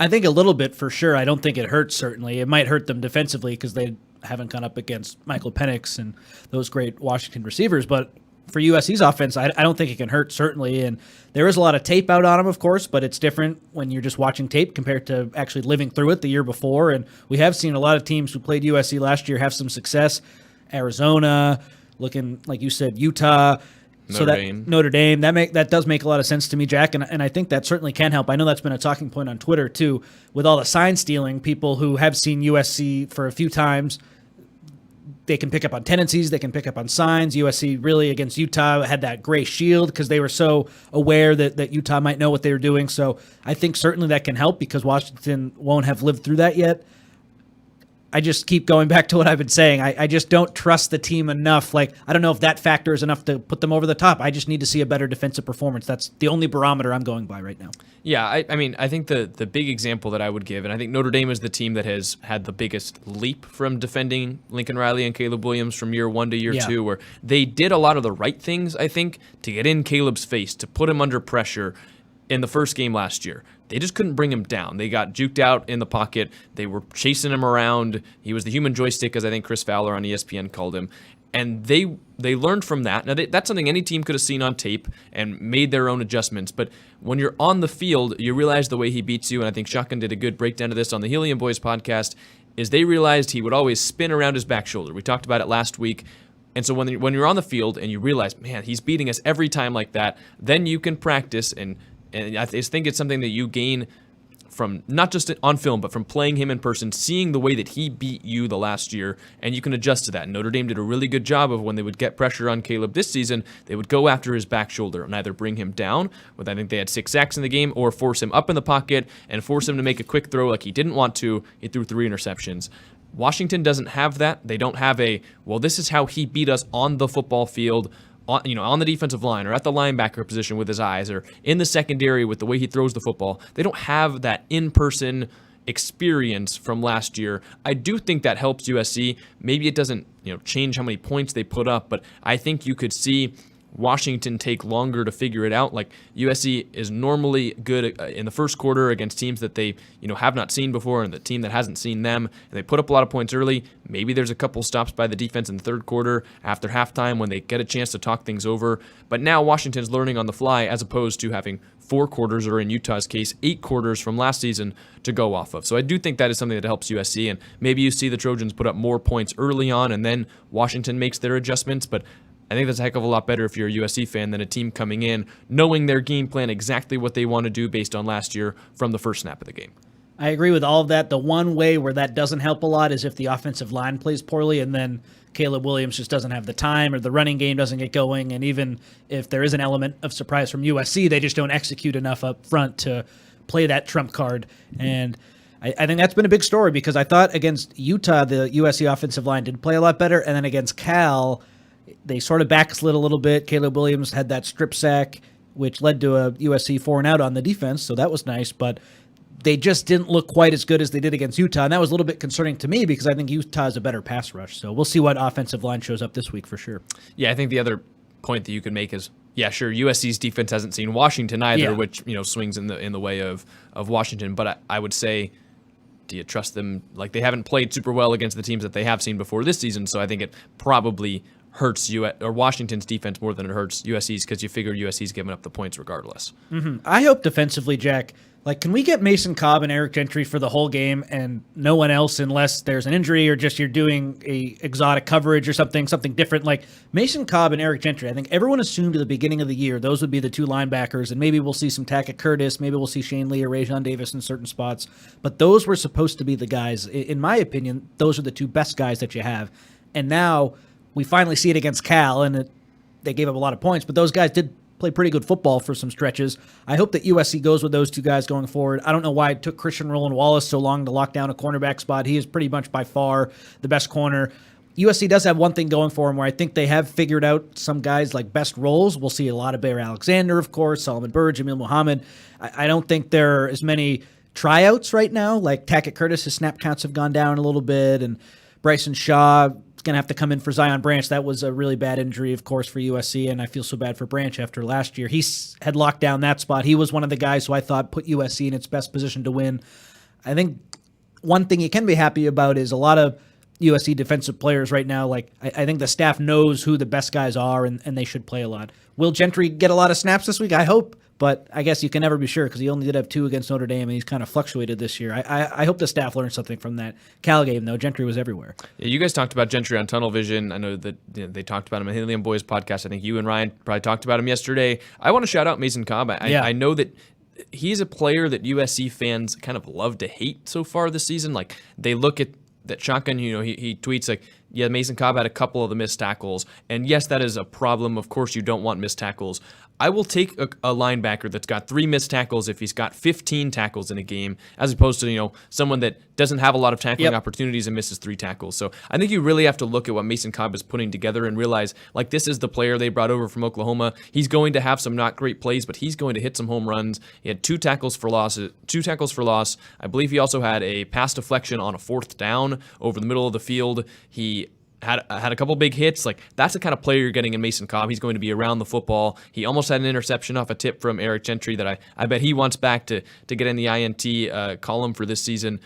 Speaker 2: I think a little bit for sure. I don't think it hurts, certainly. It might hurt them defensively because they haven't gone up against Michael Penix and those great Washington receivers, but for USC's offense, I don't think it can hurt, certainly. And there is a lot of tape out on them, of course, but it's different when you're just watching tape compared to actually living through it the year before. And we have seen a lot of teams who played USC last year have some success. Arizona, looking, like you said, Utah. Notre Dame. That does make a lot of sense to me, Jack, and I think that certainly can help. I know that's been a talking point on Twitter, too, with all the sign stealing. People who have seen USC for a few times, they can pick up on tendencies, they can pick up on signs. USC really against Utah had that gray shield because they were so aware that Utah might know what they were doing. So I think certainly that can help because Washington won't have lived through that yet. I just keep going back to what I've been saying. I just don't trust the team enough. Like, I don't know if that factor is enough to put them over the top. I just need to see a better defensive performance. That's the only barometer I'm going by right now.
Speaker 1: Yeah, I mean, I think the big example that I would give, and I think Notre Dame is the team that has had the biggest leap from defending Lincoln Riley and Caleb Williams from year 1 to year 2, where they did a lot of the right things, I think, to get in Caleb's face, to put him under pressure in the first game last year. They just couldn't bring him down. They got juked out in the pocket. They were chasing him around. He was the human joystick, as I think Chris Fowler on ESPN called him. And they learned from that. Now, that's something any team could have seen on tape and made their own adjustments. But when you're on the field, you realize the way he beats you, and I think Shotgun did a good breakdown of this on the Helium Boys podcast, is they realized he would always spin around his back shoulder. We talked about it last week. And so when you're on the field and you realize, man, he's beating us every time like that, then you can practice, and I just think it's something that you gain from not just on film, but from playing him in person, seeing the way that he beat you the last year, and you can adjust to that. And Notre Dame did a really good job of when they would get pressure on Caleb this season, they would go after his back shoulder and either bring him down, with I think they had 6 sacks in the game, or force him up in the pocket and force him to make a quick throw like he didn't want to. He threw 3 interceptions. Washington doesn't have that. They don't have this is how he beat us on the football field, on the defensive line or at the linebacker position with his eyes or in the secondary with the way he throws the football. They don't have that in-person experience from last year. I do think that helps USC. Maybe it doesn't, change how many points they put up, but I think you could see Washington take longer to figure it out. Like, USC is normally good in the first quarter against teams that they, have not seen before, and the team that hasn't seen them, and they put up a lot of points early. Maybe there's a couple stops by the defense in the third quarter after halftime when they get a chance to talk things over. But now Washington's learning on the fly, as opposed to having 4 quarters, or in Utah's case, 8 quarters from last season to go off of. So I do think that is something that helps USC, and maybe you see the Trojans put up more points early on, and then Washington makes their adjustments. But I think that's a heck of a lot better if you're a USC fan than a team coming in knowing their game plan, exactly what they want to do based on last year from the first snap of the game.
Speaker 2: I agree with all of that. The one way where that doesn't help a lot is if the offensive line plays poorly and then Caleb Williams just doesn't have the time, or the running game doesn't get going. And even if there is an element of surprise from USC, they just don't execute enough up front to play that trump card. And I think that's been a big story, because I thought against Utah, the USC offensive line did play a lot better. And then against Cal, they sort of backslid a little bit. Caleb Williams had that strip sack, which led to a USC 4-and-out on the defense, so that was nice. But they just didn't look quite as good as they did against Utah, and that was a little bit concerning to me, because I think Utah is a better pass rush. So we'll see what offensive line shows up this week for sure.
Speaker 1: Yeah, I think the other point that you could make is, yeah, sure, USC's defense hasn't seen Washington either, which swings in the way of Washington. But I would say, do you trust them? Like, they haven't played super well against the teams that they have seen before this season, so I think it probably hurts Washington's defense more than it hurts USC's, because you figure USC's giving up the points regardless.
Speaker 2: Mm-hmm. I hope defensively, Jack, can we get Mason Cobb and Eric Gentry for the whole game and no one else, unless there's an injury or just you're doing a exotic coverage or something different? Like Mason Cobb and Eric Gentry, I think everyone assumed at the beginning of the year those would be the 2 linebackers, and maybe we'll see some Tackett Curtis, maybe we'll see Shane Lee or Rajon Davis in certain spots, but those were supposed to be the guys. In my opinion, those are the 2 best guys that you have, and now we finally see it against Cal, and they gave up a lot of points, but those guys did play pretty good football for some stretches. I hope that USC goes with those 2 guys going forward. I don't know why it took Christian Roland Wallace so long to lock down a cornerback spot. He is pretty much by far the best corner. USC does have one thing going for him, where I think they have figured out some guys like best roles. We'll see a lot of Bear Alexander, of course, Solomon Byrd, Jamil Muhammad. I don't think there are as many tryouts right now. Like Tackett Curtis, his snap counts have gone down a little bit, and Bryson Shaw is going to have to come in for Zion Branch. That was a really bad injury, of course, for USC, and I feel so bad for Branch after last year. He had locked down that spot. He was one of the guys who I thought put USC in its best position to win. I think one thing you can be happy about is a lot of USC defensive players right now. Like I think the staff knows who the best guys are, and they should play a lot. Will Gentry get a lot of snaps this week? I hope. But I guess you can never be sure, because he only did have 2 against Notre Dame, and he's kind of fluctuated this year. I hope the staff learned something from that Cal game, though. Gentry was everywhere. Yeah,
Speaker 1: you guys talked about Gentry on Tunnel Vision. I know that they talked about him on Helium Boys podcast. I think you and Ryan probably talked about him yesterday. I want to shout out Mason Cobb. I know that he's a player that USC fans kind of love to hate so far this season. Like, they look at that Shotgun, he tweets like, yeah, Mason Cobb had a couple of the missed tackles. And yes, that is a problem. Of course, you don't want missed tackles. I will take a linebacker that's got 3 missed tackles if he's got 15 tackles in a game, as opposed to, someone that doesn't have a lot of tackling opportunities and misses 3 tackles. So I think you really have to look at what Mason Cobb is putting together and realize, like, this is the player they brought over from Oklahoma. He's going to have some not great plays, but he's going to hit some home runs. He had 2 tackles for loss. I believe he also had a pass deflection on a 4th down over the middle of the field. He had a couple big hits. Like, that's the kind of player you're getting in Mason Cobb. He's going to be around the football. He almost had an interception off a tip from Eric Gentry that I bet he wants back to get in the INT column for this season.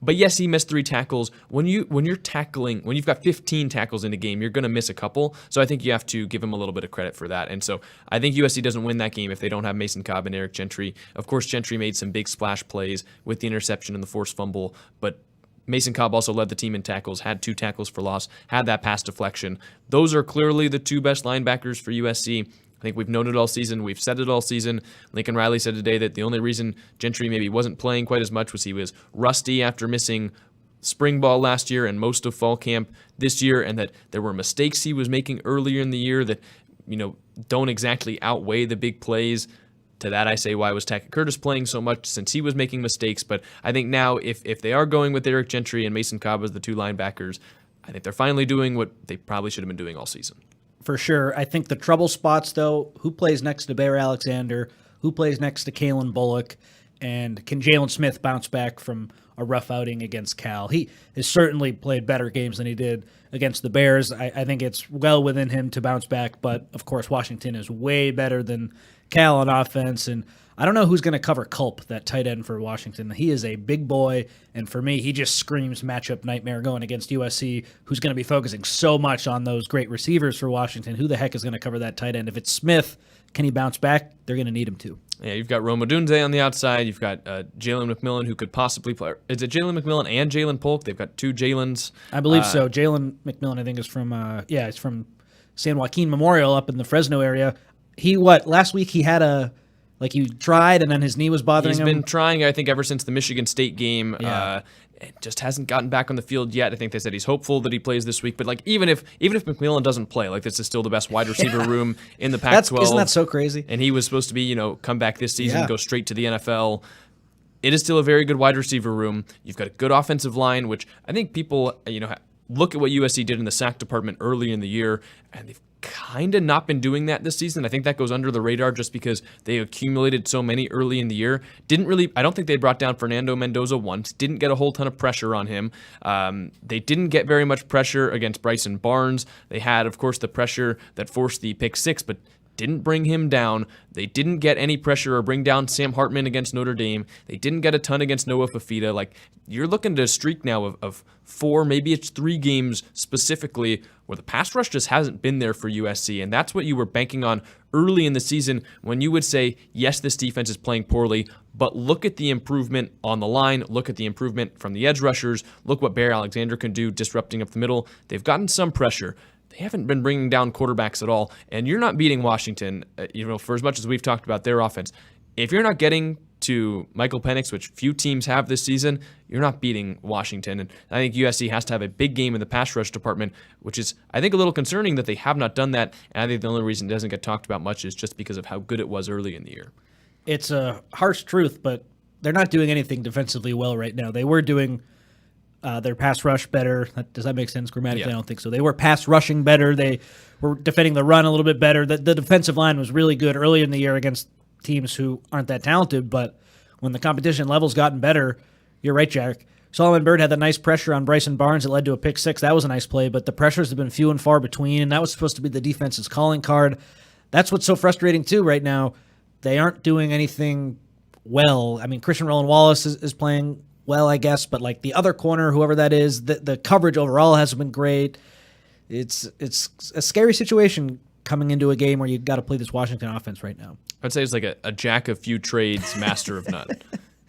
Speaker 1: But yes, he missed 3 tackles. When you're tackling, when you've got 15 tackles in a game, you're going to miss a couple. So I think you have to give him a little bit of credit for that. And so I think USC doesn't win that game if they don't have Mason Cobb and Eric Gentry. Of course, Gentry made some big splash plays with the interception and the forced fumble, but Mason Cobb also led the team in tackles, had 2 tackles for loss, had that pass deflection. Those are clearly the 2 best linebackers for USC. I think we've known it all season. We've said it all season. Lincoln Riley said today that the only reason Gentry maybe wasn't playing quite as much was he was rusty after missing spring ball last year and most of fall camp this year, and that there were mistakes he was making earlier in the year that, don't exactly outweigh the big plays. To that I say, why was Tackett Curtis playing so much since he was making mistakes? But I think now if they are going with Eric Gentry and Mason Cobb as the 2 linebackers, I think they're finally doing what they probably should have been doing all season.
Speaker 2: For sure. I think the trouble spots, though, who plays next to Bear Alexander, who plays next to Kalen Bullock, and can Jalen Smith bounce back from a rough outing against Cal? He has certainly played better games than he did against the Bears. I think it's well within him to bounce back, but of course Washington is way better than Cal on offense, and I don't know who's going to cover Culp, that tight end for Washington. He is a big boy, and for me, he just screams matchup nightmare going against USC, who's going to be focusing so much on those great receivers for Washington. Who the heck is going to cover that tight end? If it's Smith, can he bounce back? They're going to need him to.
Speaker 1: Yeah, you've got Rome Odunze on the outside. You've got Jalen McMillan, who could possibly play. Is it Jalen McMillan and Jalen Polk? They've got 2 Jalens.
Speaker 2: I believe so. Jalen McMillan, I think, is from he's from San Joaquin Memorial up in the Fresno area. Last week he had he tried and then his knee was bothering him?
Speaker 1: He's been trying, I think, ever since the Michigan State game.
Speaker 2: Yeah.
Speaker 1: It just hasn't gotten back on the field yet. I think they said he's hopeful that he plays this week. But even if McMillan doesn't play, this is still the best wide receiver room in the Pac-12.
Speaker 2: Isn't that so crazy?
Speaker 1: And he was supposed to be, come back this season, go straight to the NFL. It is still a very good wide receiver room. You've got a good offensive line, which I think people, look at what USC did in the sack department early in the year, and they've kind of not been doing that this season. I think that goes under the radar just because they accumulated so many early in the year. I don't think they brought down Fernando Mendoza once, didn't get a whole ton of pressure on him. They didn't get very much pressure against Bryson Barnes. They had, of course, the pressure that forced the pick 6, but didn't bring him down. They didn't get any pressure or bring down Sam Hartman against Notre Dame. They didn't get a ton against Noah Fafita. You're looking at a streak now of 4, maybe it's 3 games specifically where the pass rush just hasn't been there for USC. And that's what you were banking on early in the season when you would say, yes, this defense is playing poorly, but look at the improvement on the line. Look at the improvement from the edge rushers. Look what Bear Alexander can do disrupting up the middle. They've gotten some pressure. They haven't been bringing down quarterbacks at all, and you're not beating Washington, for as much as we've talked about their offense. If you're not getting to Michael Penix, which few teams have this season, you're not beating Washington. And I think USC has to have a big game in the pass rush department, which is, I think, a little concerning that they have not done that, and I think the only reason it doesn't get talked about much is just because of how good it was early in the year.
Speaker 2: It's a harsh truth, but they're not doing anything defensively well right now. They were doing their pass rush better. Does that make sense grammatically? Yeah. I don't think so. They were pass rushing better. They were defending the run a little bit better. The defensive line was really good early in the year against teams who aren't that talented, but when the competition level's gotten better, you're right, Jack. Solomon Byrd had that nice pressure on Bryson Barnes that led to a pick 6. That was a nice play, but the pressures have been few and far between, and that was supposed to be the defense's calling card. That's what's so frustrating, too, right now. They aren't doing anything well. I mean, Christian Roland Wallace is playing well, I guess, but the other corner, whoever that is, the coverage overall hasn't been great. It's a scary situation coming into a game where you've got to play this Washington offense right now.
Speaker 1: I'd say it's like a jack of few trades, master of none.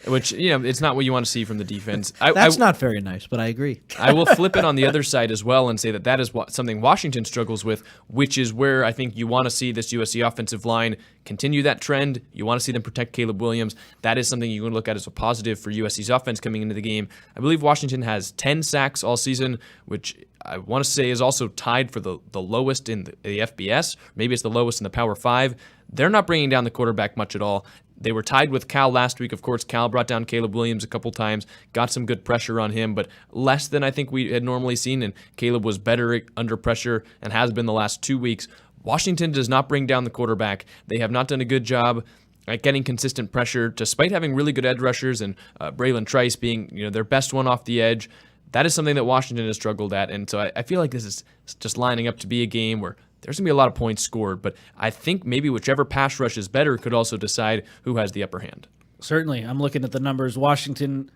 Speaker 1: which, it's not what you want to see from the defense.
Speaker 2: That's not very nice, but I agree.
Speaker 1: I will flip it on the other side as well and say that is something Washington struggles with, which is where I think you want to see this USC offensive line continue that trend. You want to see them protect Caleb Williams. That is something you can look at as a positive for USC's offense coming into the game. I believe Washington has 10 sacks all season, which I want to say is also tied for the lowest in the FBS. Maybe it's the lowest in the Power 5. They're not bringing down the quarterback much at all. They were tied with Cal last week. Of course, Cal brought down Caleb Williams a couple times, got some good pressure on him, but less than I think we had normally seen, and Caleb was better under pressure and has been the last 2 weeks. Washington does not bring down the quarterback. They have not done a good job at getting consistent pressure, despite having really good edge rushers and Braylon Trice being their best one off the edge. That is something that Washington has struggled at, and so I feel like this is just lining up to be a game where there's going to be a lot of points scored, but I think maybe whichever pass rush is better could also decide who has the upper hand.
Speaker 2: Certainly. I'm looking at the numbers. Washington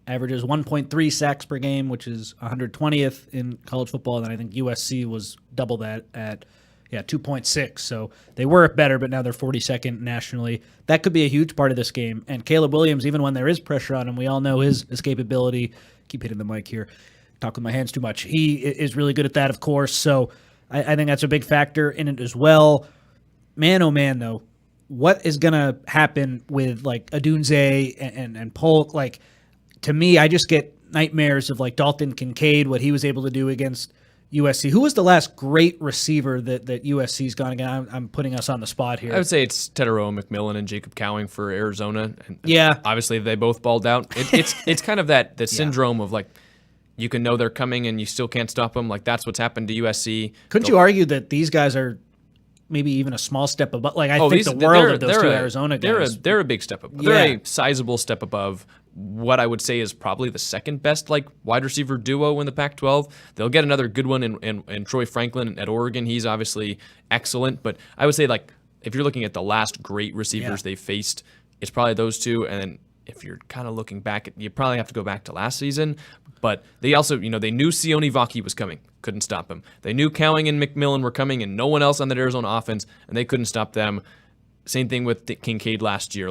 Speaker 2: averages 1.3 sacks per game, which is 120th in college football, and I think USC was double that at 2.6. So they were better, but now they're 42nd nationally. That could be a huge part of this game. And Caleb Williams, even when there is pressure on him, we all know his escapability. Keep hitting the mic here. Talk with my hands too much. He is really good at that, of course. So I think that's a big factor in it as well. Man, oh man, though, what is going to happen with like Odunze and Polk? Like, to me, I just get nightmares of like Dalton Kincaid, what he was able to do against USC. Who was the last great receiver that USC's gone against? I'm putting us on the spot here.
Speaker 1: I would say it's Tetairoa McMillan and Jacob Cowing for Arizona. And
Speaker 2: yeah.
Speaker 1: Obviously, they both balled out. It's kind of the syndrome of like, you can know they're coming and you still can't stop them. Like, that's what's happened to USC.
Speaker 2: Couldn't you argue that these guys are maybe even a small step above? Like, I think the world of those two Arizona guys.
Speaker 1: They're a big step above. Yeah. They're a sizable step above what I would say is probably the second best wide receiver duo in the Pac-12. They'll get another good one in Troy Franklin at Oregon. He's obviously excellent, but I would say if you're looking at the last great receivers they faced, it's probably those two. And then if you're kind of looking back, you probably have to go back to last season. But they also, they knew Sione Vaki was coming, couldn't stop him. They knew Cowing and McMillan were coming, and no one else on that Arizona offense, and they couldn't stop them. Same thing with Kincaid last year.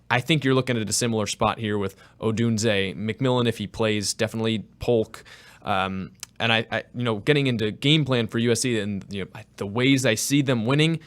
Speaker 1: I think you're looking at a similar spot here with Odunze. McMillan, if he plays, definitely Polk. And I getting into game plan for USC and the ways I see them winning,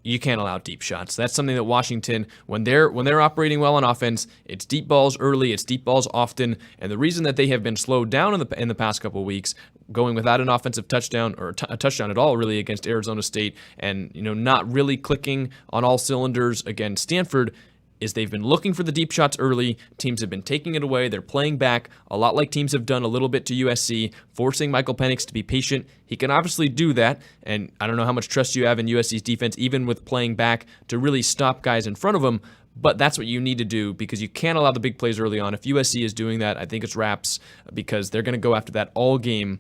Speaker 1: you can't allow deep shots. That's something that Washington, when they're operating well on offense, it's deep balls early, it's deep balls often, and the reason that they have been slowed down in the past couple of weeks, going without an offensive touchdown or a touchdown at all really against Arizona State, and not really clicking on all cylinders against Stanford, is they've been looking for the deep shots early. Teams have been taking it away. They're playing back, a lot like teams have done a little bit to USC, forcing Michael Penix to be patient. He can obviously do that, and I don't know how much trust you have in USC's defense, even with playing back, to really stop guys in front of him, but that's what you need to do because you can't allow the big plays early on. If USC is doing that, I think it's wraps because they're going to go after that all game.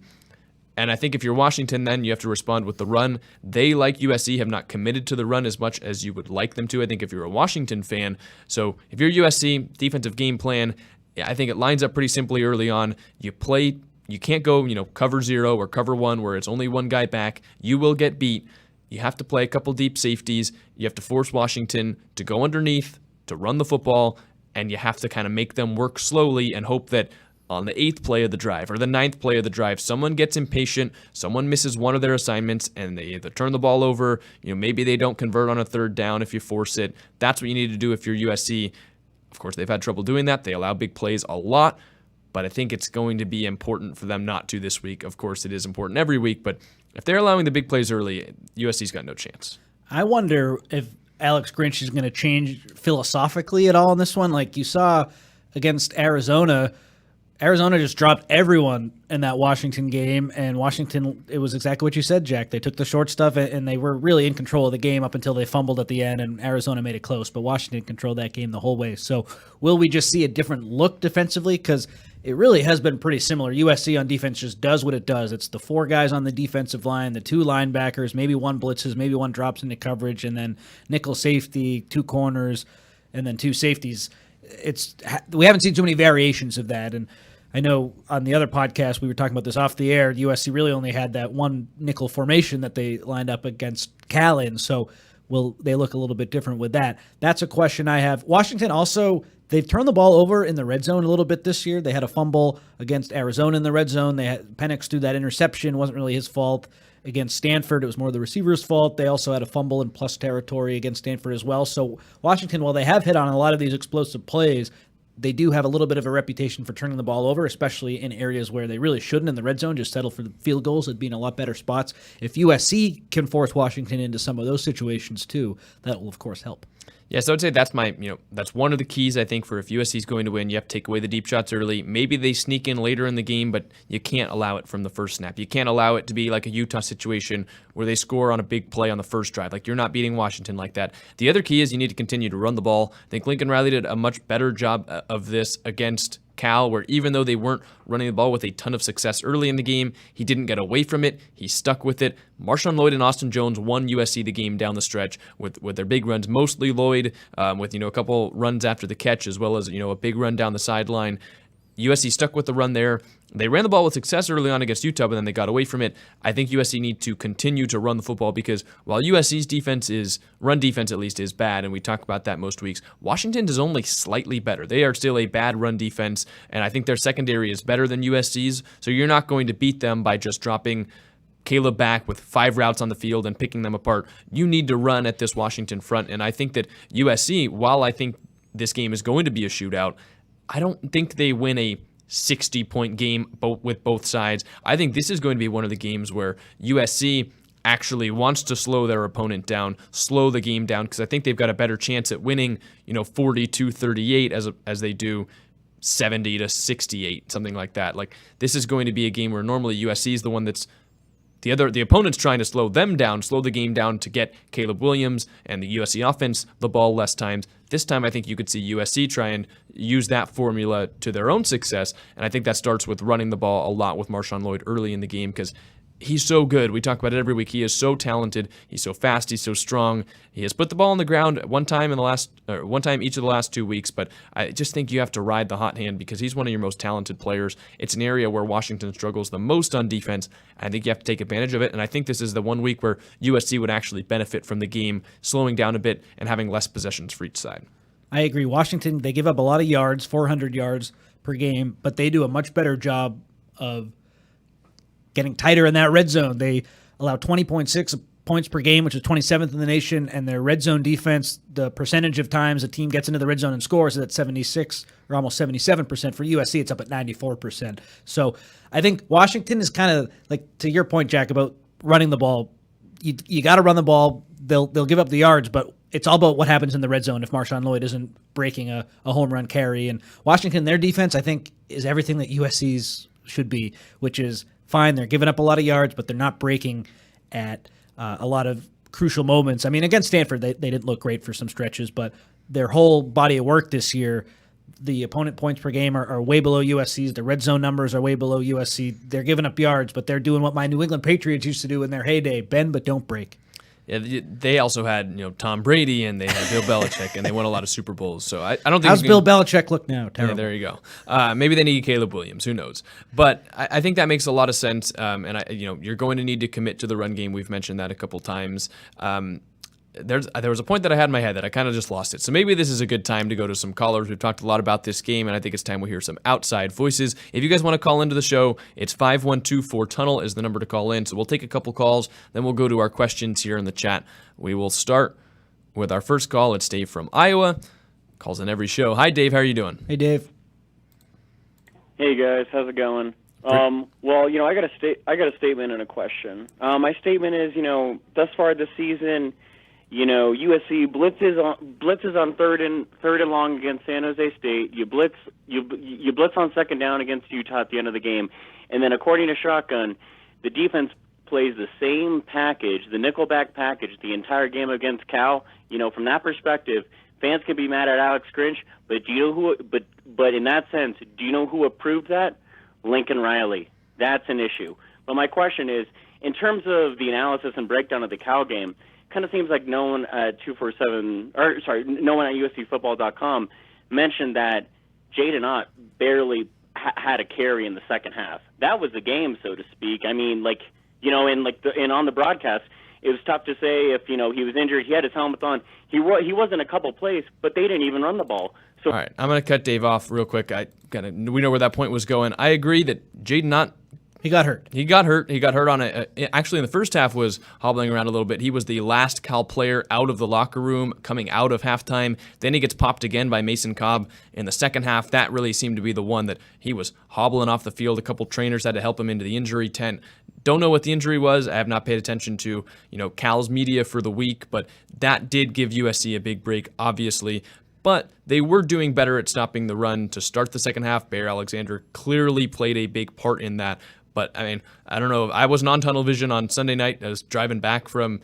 Speaker 1: And I think if you're Washington, then you have to respond with the run. They, like USC, have not committed to the run as much as you would like them to, I think, if you're a Washington fan. So if you're USC, defensive game plan, I think it lines up pretty simply early on. You can't go, cover 0 or cover 1 where it's only one guy back. You will get beat. You have to play a couple deep safeties. You have to force Washington to go underneath, to run the football, and you have to kind of make them work slowly and hope that on the 8th play of the drive or the 9th play of the drive, someone gets impatient, someone misses one of their assignments, and they either turn the ball over, maybe they don't convert on a 3rd down if you force it. That's what you need to do if you're USC. Of course, they've had trouble doing that. They allow big plays a lot, but I think it's going to be important for them not to this week. Of course, it is important every week, but if they're allowing the big plays early, USC's got no chance.
Speaker 2: I wonder if Alex Grinch is going to change philosophically at all in this one. Like you saw against Arizona just dropped everyone in that Washington game, and Washington, it was exactly what you said, Jack. They took the short stuff, and they were really in control of the game up until they fumbled at the end, and Arizona made it close, but Washington controlled that game the whole way. So will we just see a different look defensively? Because it really has been pretty similar. USC on defense just does what it does. It's the 4 guys on the defensive line, the 2 linebackers, maybe 1 blitzes, maybe 1 drops into coverage, and then nickel safety, 2 corners, and then 2 safeties. We haven't seen too many variations of that, and I know on the other podcast we were talking about this off the air. USC really only had that 1 nickel formation that they lined up against Cal in. So will they look a little bit different with that? That's a question I have. Washington also, they've turned the ball over in the red zone a little bit this year. They had a fumble against Arizona in the red zone. They had Penix threw that interception. Wasn't really his fault. Against Stanford, it was more the receiver's fault. They also had a fumble in plus territory against Stanford as well. So Washington, while they have hit on a lot of these explosive plays, they do have a little bit of a reputation for turning the ball over, especially in areas where they really shouldn't in the red zone. Just settle for the field goals. It'd be in a lot better spots. If USC can force Washington into some of those situations too, that will, of course, help.
Speaker 1: Yeah, so I'd say that's that's one of the keys, I think, for if USC is going to win. You have to take away the deep shots early. Maybe they sneak in later in the game, but you can't allow it from the first snap. You can't allow it to be like a Utah situation where they score on a big play on the first drive. Like, you're not beating Washington like that. The other key is you need to continue to run the ball. I think Lincoln Riley did a much better job of this against Cal, where even though they weren't running the ball with a ton of success early in the game, he didn't get away from it. He stuck with it. Marshawn Lloyd and Austin Jones won USC the game down the stretch with their big runs, mostly Lloyd, with a couple runs after the catch, as well as a big run down the sideline. USC stuck with the run there. They ran the ball with success early on against Utah, but then they got away from it. I think USC need to continue to run the football because while USC's run defense at least, is bad, and we talk about that most weeks, Washington is only slightly better. They are still a bad run defense, and I think their secondary is better than USC's, so you're not going to beat them by just dropping Caleb back with 5 routes on the field and picking them apart. You need to run at this Washington front, and I think that USC, while I think this game is going to be a shootout, I don't think they win a 60-point game with both sides. I think this is going to be one of the games where USC actually wants to slow their opponent down, slow the game down, because I think they've got a better chance at winning, 42-38 as they do 70-68, something like that. Like, this is going to be a game where normally USC is the one that's the opponent's trying to slow them down, slow the game down to get Caleb Williams and the USC offense the ball less times. This time, I think you could see USC try and use that formula to their own success, and I think that starts with running the ball a lot with Marshawn Lloyd early in the game because he's so good. We talk about it every week. He is so talented. He's so fast. He's so strong. He has put the ball on the ground one time each of the last 2 weeks, but I just think you have to ride the hot hand because he's one of your most talented players. It's an area where Washington struggles the most on defense. I think you have to take advantage of it, and I think this is the one week where USC would actually benefit from the game slowing down a bit and having less possessions for each side.
Speaker 2: I agree. Washington, they give up a lot of yards, 400 yards per game, but they do a much better job of getting tighter in that red zone. They allow 20.6 points per game, which is 27th in the nation, and their red zone defense, the percentage of times a team gets into the red zone and scores is at 76 or almost 77%. For USC, it's up at 94%. So I think Washington is kind of like, to your point, Jack, about running the ball. You got to run the ball. They'll give up the yards, but it's all about what happens in the red zone if Marshawn Lloyd isn't breaking a home run carry. And Washington, their defense, I think, is everything that USC's should be, which is fine. They're giving up a lot of yards, but they're not breaking at a lot of crucial moments. I mean, against Stanford, they didn't look great for some stretches, but their whole body of work this year, the opponent points per game are way below USC's. The red zone numbers are way below USC. They're giving up yards, but they're doing what my New England Patriots used to do in their heyday: bend but don't break.
Speaker 1: Yeah, they also had Tom Brady and they had Bill Belichick and they won a lot of Super Bowls. So I don't think
Speaker 2: how's Bill Belichick look now? Terrible.
Speaker 1: Yeah, there you go. Maybe they need Caleb Williams. Who knows? But I think that makes a lot of sense. And you're going to need to commit to the run game. We've mentioned that a couple times. There was a point that I had in my head that I kind of just lost it. So maybe this is a good time to go to some callers. We've talked a lot about this game, and I think it's time we hear some outside voices. If you guys want to call into the show, it's 512-4TUNNEL is the number to call in. So we'll take a couple calls, then we'll go to our questions here in the chat. We will start with our first call. It's Dave from Iowa. Calls in every show. Hi, Dave. How are you doing?
Speaker 2: Hey, Dave.
Speaker 3: Hey, guys. How's it going? Well, I got a statement and a question. My statement is, thus far this season, USC blitzes on third and long against San Jose State. You blitz on second down against Utah at the end of the game, and then according to Shotgun, the defense plays the same package, the nickelback package, the entire game against Cal. From that perspective, fans can be mad at Alex Grinch, but do you know who? But in that sense, do you know who approved that? Lincoln Riley. That's an issue. But my question is, in terms of the analysis and breakdown of the Cal game, kind of seems like no one at USCfootball.com mentioned that Jaden Ott barely had a carry in the second half. That was the game, so to speak. I mean, and on the broadcast, it was tough to say if, he was injured. He had his helmet on. He was in a couple plays, but they didn't even run the ball. So,
Speaker 1: all right, I'm going to cut Dave off real quick. We know where that point was going. I agree that Jaden Knott,
Speaker 2: He got hurt.
Speaker 1: He got hurt on actually in the first half was hobbling around a little bit. He was the last Cal player out of the locker room coming out of halftime. Then he gets popped again by Mason Cobb in the second half. That really seemed to be the one that he was hobbling off the field. A couple trainers had to help him into the injury tent. Don't know what the injury was. I have not paid attention to, Cal's media for the week, but that did give USC a big break, obviously. But they were doing better at stopping the run to start the second half. Bear Alexander clearly played a big part in that. But, I don't know. I wasn't on tunnel vision on Sunday night. I was driving back from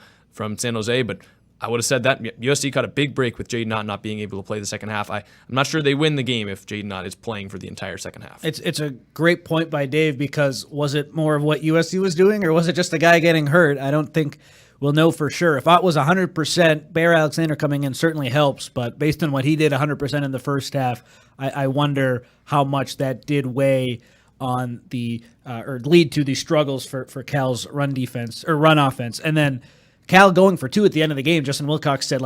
Speaker 1: San Jose, but I would have said that USC caught a big break with Jaden Knott not being able to play the second half. I'm not sure they win the game if Jaden Knott is playing for the entire second half.
Speaker 2: It's a great point by Dave, because was it more of what USC was doing, or was it just a guy getting hurt? I don't think we'll know for sure. If it was 100%, Bear Alexander coming in certainly helps, but based on what he did 100% in the first half, I wonder how much that did weigh on the or lead to the struggles for Cal's run offense. And then Cal going for 2 at the end of the game. Justin Wilcox said,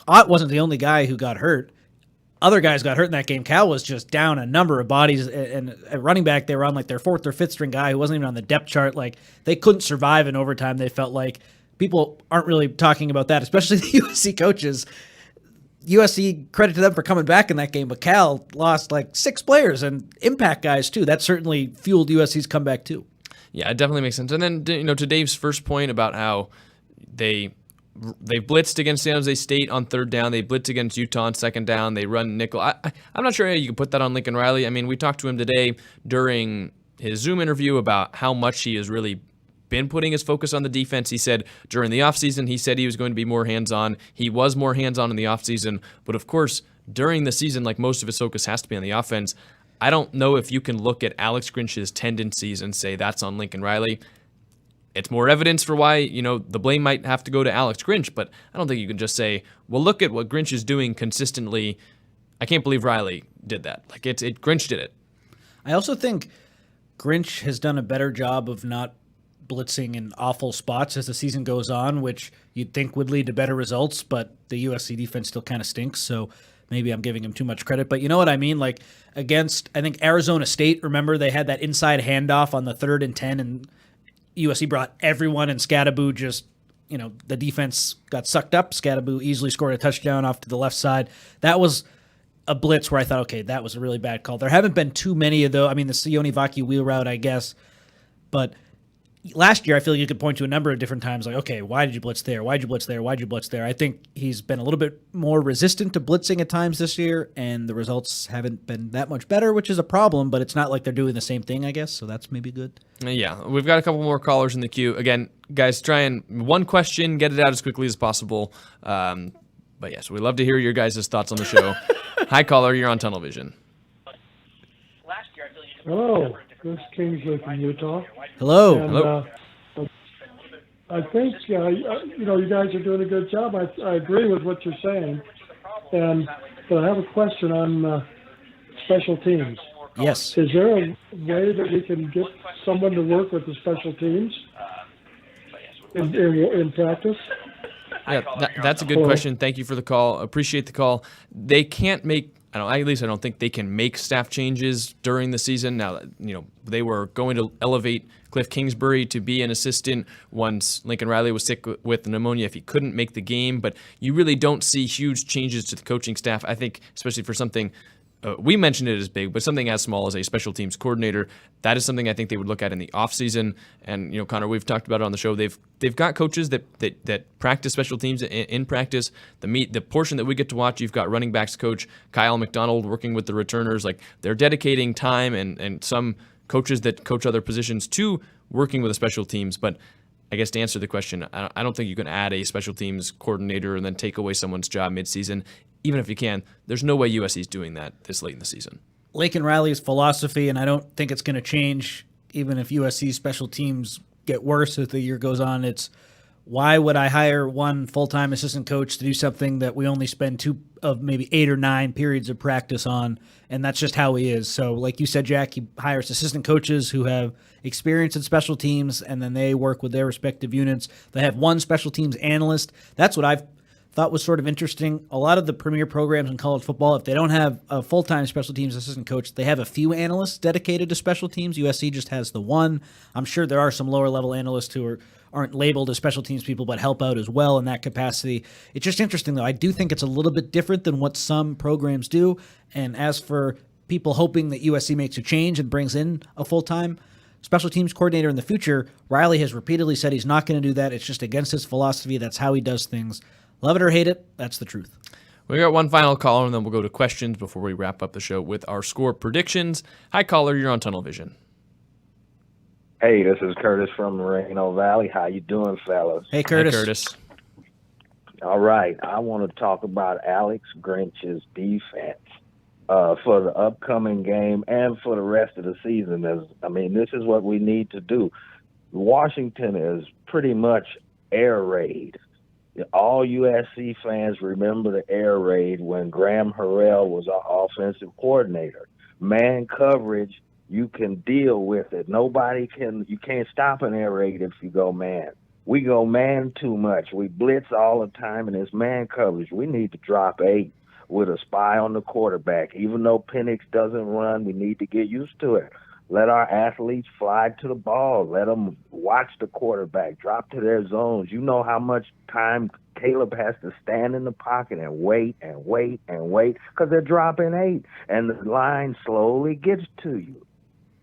Speaker 2: Ott wasn't the only guy who got hurt. Other guys got hurt in that game. Cal was just down a number of bodies, and at running back, they were on their 4th or 5th string guy who wasn't even on the depth chart. They couldn't survive in overtime. They felt like people aren't really talking about that, especially the USC coaches. USC, credit to them for coming back in that game, but Cal lost 6 players and impact guys too. That certainly fueled USC's comeback too.
Speaker 1: Yeah, it definitely makes sense. And then, to Dave's first point about how they blitzed against San Jose State on 3rd down. They blitzed against Utah on 2nd down. They run nickel. I'm not sure how you can put that on Lincoln Riley. We talked to him today during his Zoom interview about how much he has really been putting his focus on the defense. He said during the offseason, he said he was going to be more hands-on. He was more hands-on in the offseason. But, of course, during the season, most of his focus has to be on the offense. I don't know if you can look at Alex Grinch's tendencies and say that's on Lincoln Riley. It's more evidence for why, the blame might have to go to Alex Grinch, but I don't think you can just say, well, look at what Grinch is doing consistently. I can't believe Riley did that. Grinch did it.
Speaker 2: I also think Grinch has done a better job of not blitzing in awful spots as the season goes on, which you'd think would lead to better results, but the USC defense still kind of stinks, so maybe I'm giving him too much credit. But you know what I mean? Against, I think, Arizona State, remember, they had that inside handoff on the 3rd and 10, and USC brought everyone, and Scadaboo just, the defense got sucked up. Scadaboo easily scored a touchdown off to the left side. That was a blitz where I thought, okay, that was a really bad call. There haven't been too many of those. The Sione Vaki wheel route, I guess, but last year, I feel like you could point to a number of different times, okay, why did you blitz there? Why did you blitz there? Why did you blitz there? I think he's been a little bit more resistant to blitzing at times this year, and the results haven't been that much better, which is a problem, but it's not like they're doing the same thing, I guess, so that's maybe good.
Speaker 1: Yeah, we've got a couple more callers in the queue. Again, guys, try and one question, get it out as quickly as possible. But yes, we'd love to hear your guys' thoughts on the show. Hi, caller, you're on Tunnel Vision.
Speaker 4: Hello, this is Kingsley from Utah.
Speaker 2: Hello.
Speaker 4: And,
Speaker 1: Hello.
Speaker 4: I think, you guys are doing a good job. I agree with what you're saying. But I have a question on special teams.
Speaker 2: Yes.
Speaker 4: Is there a way that we can get someone to work with the special teams in practice?
Speaker 1: Yeah, that's a good question. Thank you for the call. Appreciate the call. They can't make, at least I don't think they can make staff changes during the season. Now, they were going to elevate Cliff Kingsbury to be an assistant once Lincoln Riley was sick with pneumonia if he couldn't make the game. But you really don't see huge changes to the coaching staff. I think, especially for something, we mentioned it as big, but something as small as a special teams coordinator, that is something I think they would look at in the offseason. And, Connor, we've talked about it on the show. They've got coaches that practice special teams in practice. The portion that we get to watch, you've got running backs coach Kyle McDonald working with the returners. They're dedicating time, and some coaches that coach other positions to working with the special teams. But I guess to answer the question, I don't think you can add a special teams coordinator and then take away someone's job midseason. Even if you can, there's no way USC is doing that this late in the season.
Speaker 2: Lincoln Riley's philosophy, and I don't think it's going to change even if USC's special teams get worse as the year goes on. It's why would I hire one full-time assistant coach to do something that we only spend 2 of maybe 8 or 9 periods of practice on? And that's just how he is. So like you said, Jack, he hires assistant coaches who have experience in special teams, and then they work with their respective units. They have one special teams analyst. That's what I've thought was sort of interesting. A lot of the premier programs in college football, if they don't have a full-time special teams assistant coach, they have a few analysts dedicated to special teams. USC just has the one. I'm sure there are some lower-level analysts who aren't labeled as special teams people but help out as well in that capacity. It's just interesting, though. I do think it's a little bit different than what some programs do. And as for people hoping that USC makes a change and brings in a full-time special teams coordinator in the future, Riley has repeatedly said he's not going to do that. It's just against his philosophy. That's how he does things. Love it or hate it, that's the truth.
Speaker 1: We got one final caller, and then we'll go to questions before we wrap up the show with our score predictions. Hi, caller. You're on Tunnel Vision.
Speaker 5: Hey, this is Curtis from Moreno Valley. How you doing, fellas?
Speaker 2: Hey, Curtis.
Speaker 1: Hi, Curtis.
Speaker 5: All right. I want to talk about Alex Grinch's defense for the upcoming game and for the rest of the season. This is what we need to do. Washington is pretty much air raid. All USC fans remember the air raid when Graham Harrell was our offensive coordinator. Man coverage, you can deal with it. You can't stop an air raid if you go man. We go man too much. We blitz all the time, and it's man coverage. We need to drop 8 with a spy on the quarterback. Even though Penix doesn't run, we need to get used to it. Let our athletes fly to the ball. Let them watch the quarterback, drop to their zones. You know how much time Caleb has to stand in the pocket and wait because they're dropping 8, and the line slowly gets to you.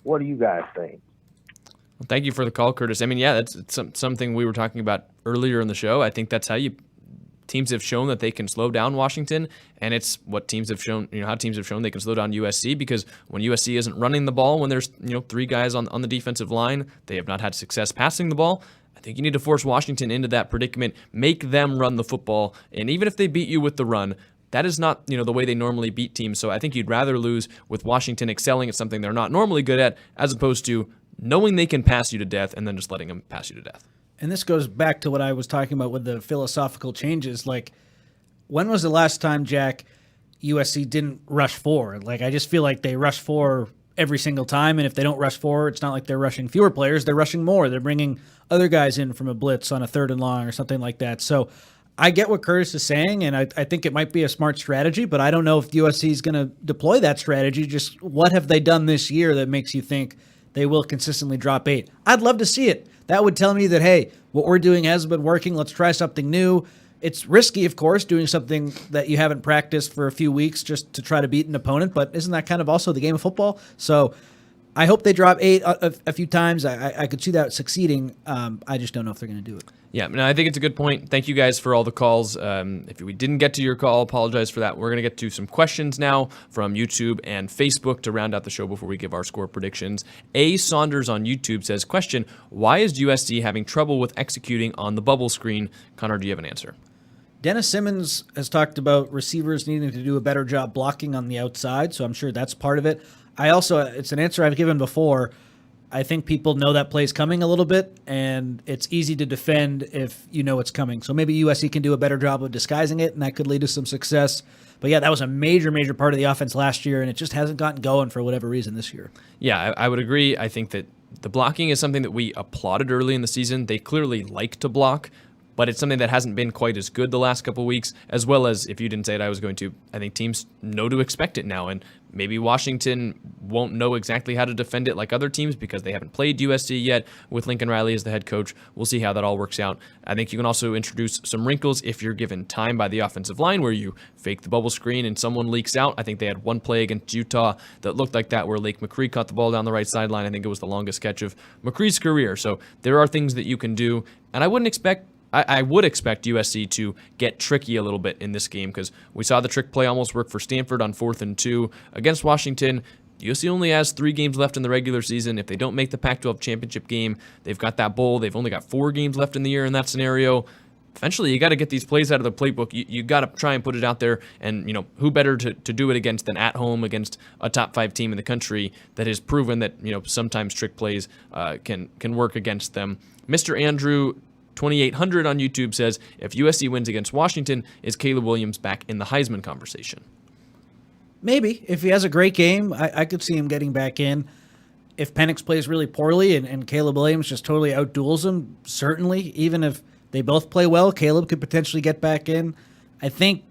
Speaker 5: What do you guys think?
Speaker 1: Well, thank you for the call, Curtis. That's something we were talking about earlier in the show. I think that's how teams have shown that they can slow down Washington, and it's what teams have shown, how teams have shown they can slow down USC, because when USC isn't running the ball, when there's 3 guys on the defensive line, they have not had success passing the ball. I think you need to force Washington into that predicament, make them run the football, and even if they beat you with the run, that is not the way they normally beat teams. So I think you'd rather lose with Washington excelling at something they're not normally good at, as opposed to knowing they can pass you to death and then just letting them pass you to death.
Speaker 2: And this goes back to what I was talking about with the philosophical changes. Like, when was the last time, Jack, USC didn't rush 4? Like, I just feel like they rush 4 every single time, and if they don't rush 4, it's not like they're rushing fewer players, they're rushing more. They're bringing other guys in from a blitz on a 3rd and long or something like that. So I get what Curtis is saying, and I think it might be a smart strategy, but I don't know if USC is going to deploy that strategy. Just what have they done this year that makes you think they will consistently drop 8? I'd love to see it. That would tell me that, hey, what we're doing has been working. Let's try something new. It's risky, of course, doing something that you haven't practiced for a few weeks just to try to beat an opponent, but isn't that kind of also the game of football? So I hope they drop 8 a few times. I could see that succeeding. I just don't know if they're going to do it.
Speaker 1: Yeah, no, I think it's a good point. Thank you guys for all the calls. If we didn't get to your call, apologize for that. We're going to get to some questions now from YouTube and Facebook to round out the show before we give our score predictions. A. Saunders on YouTube says, question, why is USC having trouble with executing on the bubble screen? Connor, do you have an answer?
Speaker 2: Dennis Simmons has talked about receivers needing to do a better job blocking on the outside, so I'm sure that's part of it. It's an answer I've given before. I think people know that play's coming a little bit, and it's easy to defend if you know it's coming. So maybe USC can do a better job of disguising it, and that could lead to some success. But yeah, that was a major, major part of the offense last year, and it just hasn't gotten going for whatever reason this year.
Speaker 1: Yeah, I would agree. I think that the blocking is something that we applauded early in the season. They clearly like to block, but it's something that hasn't been quite as good the last couple of weeks, as well as, if you didn't say it, I was going to, I think teams know to expect it now, and maybe Washington won't know exactly how to defend it like other teams because they haven't played USC yet with Lincoln Riley as the head coach. We'll see how that all works out. I think you can also introduce some wrinkles if you're given time by the offensive line where you fake the bubble screen and someone leaks out. I think they had one play against Utah that looked like that where Lake McCree caught the ball down the right sideline. I think it was the longest catch of McCree's career. So there are things that you can do, and I would expect USC to get tricky a little bit in this game because we saw the trick play almost work for Stanford on 4th and 2 against Washington. USC only has 3 games left in the regular season. If they don't make the Pac-12 championship game, they've got that bowl. They've only got 4 games left in the year in that scenario. Eventually, you got to get these plays out of the playbook. You got to try and put it out there, and who better to do it against than at home against a top 5 team in the country that has proven that sometimes trick plays can work against them. Mr. Andrew 2800 on YouTube says, if USC wins against Washington, is Caleb Williams back in the Heisman conversation?
Speaker 2: Maybe. If he has a great game, I could see him getting back in. If Penix plays really poorly and Caleb Williams just totally outduels him, certainly. Even if they both play well, Caleb could potentially get back in. I think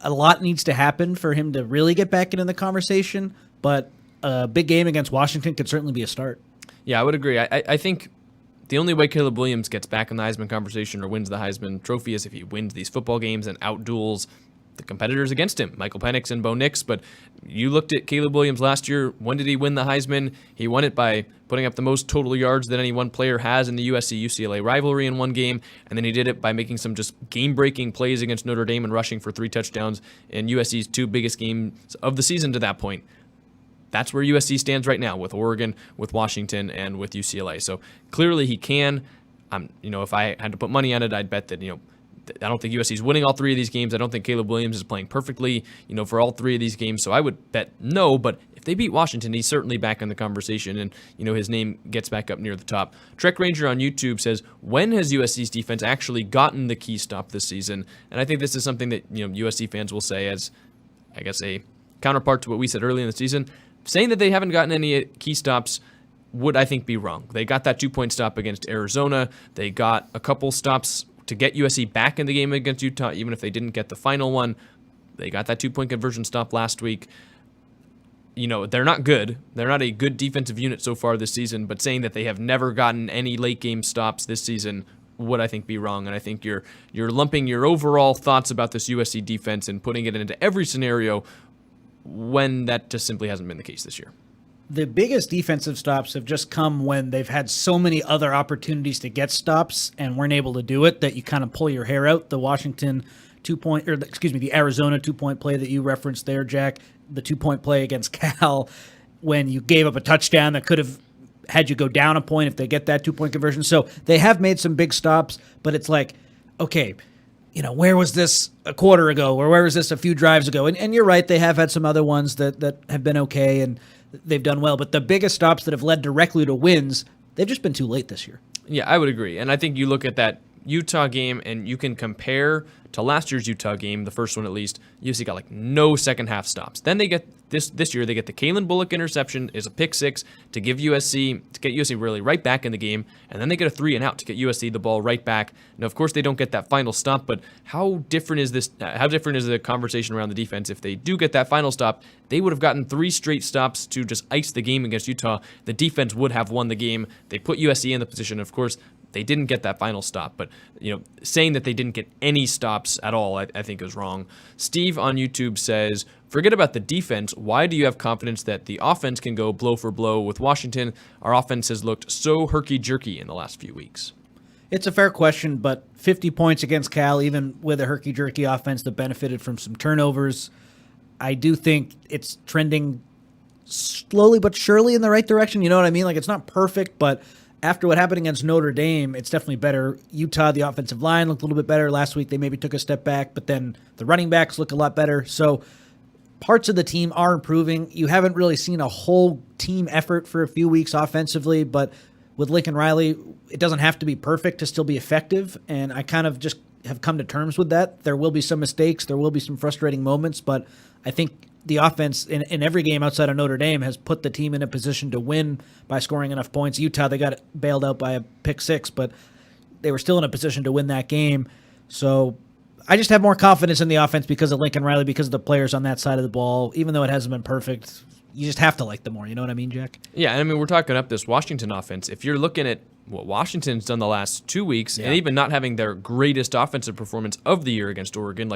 Speaker 2: a lot needs to happen for him to really get back in the conversation, but a big game against Washington could certainly be a start.
Speaker 1: Yeah, I would agree. I think the only way Caleb Williams gets back in the Heisman conversation or wins the Heisman Trophy is if he wins these football games and outduels the competitors against him, Michael Penix and Bo Nix. But you looked at Caleb Williams last year. When did he win the Heisman? He won it by putting up the most total yards that any one player has in the USC-UCLA rivalry in one game, and then he did it by making some just game-breaking plays against Notre Dame and rushing for 3 touchdowns in USC's 2 biggest games of the season to that point. That's where USC stands right now with Oregon, with Washington, and with UCLA. So clearly he can. If I had to put money on it, I'd bet that, I don't think USC is winning all 3 of these games. I don't think Caleb Williams is playing perfectly, for all 3 of these games. So I would bet no, but if they beat Washington, he's certainly back in the conversation, and, his name gets back up near the top. Trek Ranger on YouTube says, when has USC's defense actually gotten the key stop this season? And I think this is something that, USC fans will say as, I guess, a counterpart to what we said early in the season. Saying that they haven't gotten any key stops would, I think, be wrong. They got that 2-point stop against Arizona. They got a couple stops to get USC back in the game against Utah, even if they didn't get the final one. They got that 2-point conversion stop last week. They're not good. They're not a good defensive unit so far this season, but saying that they have never gotten any late game stops this season would, I think, be wrong. And I think you're lumping your overall thoughts about this USC defense and putting it into every scenario when that just simply hasn't been the case this year.
Speaker 2: The biggest defensive stops have just come when they've had so many other opportunities to get stops and weren't able to do it that you kind of pull your hair out. The the Arizona 2-point play that you referenced there, Jack, the 2-point play against Cal, when you gave up a touchdown that could have had you go down a point if they get that 2-point conversion. So they have made some big stops, but it's like, okay, where was this a quarter ago, or where was this a few drives ago? And you're right, they have had some other ones that have been okay, and they've done well. But the biggest stops that have led directly to wins, they've just been too late this year. Yeah,
Speaker 1: I would agree. And I think you look at that Utah game, and you can compare to last year's Utah game, the first one at least. USC got no second half stops. Then they get this year they get the Kalen Bullock interception is a pick 6 to get USC really right back in the game, and then they get a 3-and-out to get USC the ball right back. Now, of course, they don't get that final stop, but how different is this? How different is the conversation around the defense if they do get that final stop? They would have gotten 3 straight stops to just ice the game against Utah. The defense would have won the game. They put USC in the position, of course. They didn't get that final stop, but saying that they didn't get any stops at all, I think is wrong. Steve on YouTube says, forget about the defense. Why do you have confidence that the offense can go blow for blow with Washington? Our offense has looked so herky-jerky in the last few weeks.
Speaker 2: It's a fair question, but 50 points against Cal, even with a herky-jerky offense that benefited from some turnovers, I do think it's trending slowly but surely in the right direction. You know what I mean? Like, it's not perfect, but after what happened against Notre Dame, it's definitely better. Utah, the offensive line looked a little bit better. Last week, they maybe took a step back, but then the running backs look a lot better. So parts of the team are improving. You haven't really seen a whole team effort for a few weeks offensively, but with Lincoln Riley, it doesn't have to be perfect to still be effective, and I kind of just have come to terms with that. There will be some mistakes. There will be some frustrating moments, but I think the offense in every game outside of Notre Dame has put the team in a position to win by scoring enough points. Utah, they got bailed out by a pick 6, but they were still in a position to win that game. So I just have more confidence in the offense because of Lincoln Riley, because of the players on that side of the ball. Even though it hasn't been perfect, you just have to like them more. You know what I mean, Jack?
Speaker 1: Yeah, I mean, we're talking up this Washington offense. If you're looking at what Washington's done the last 2 weeks, and even not having their greatest offensive performance of the year against Oregon,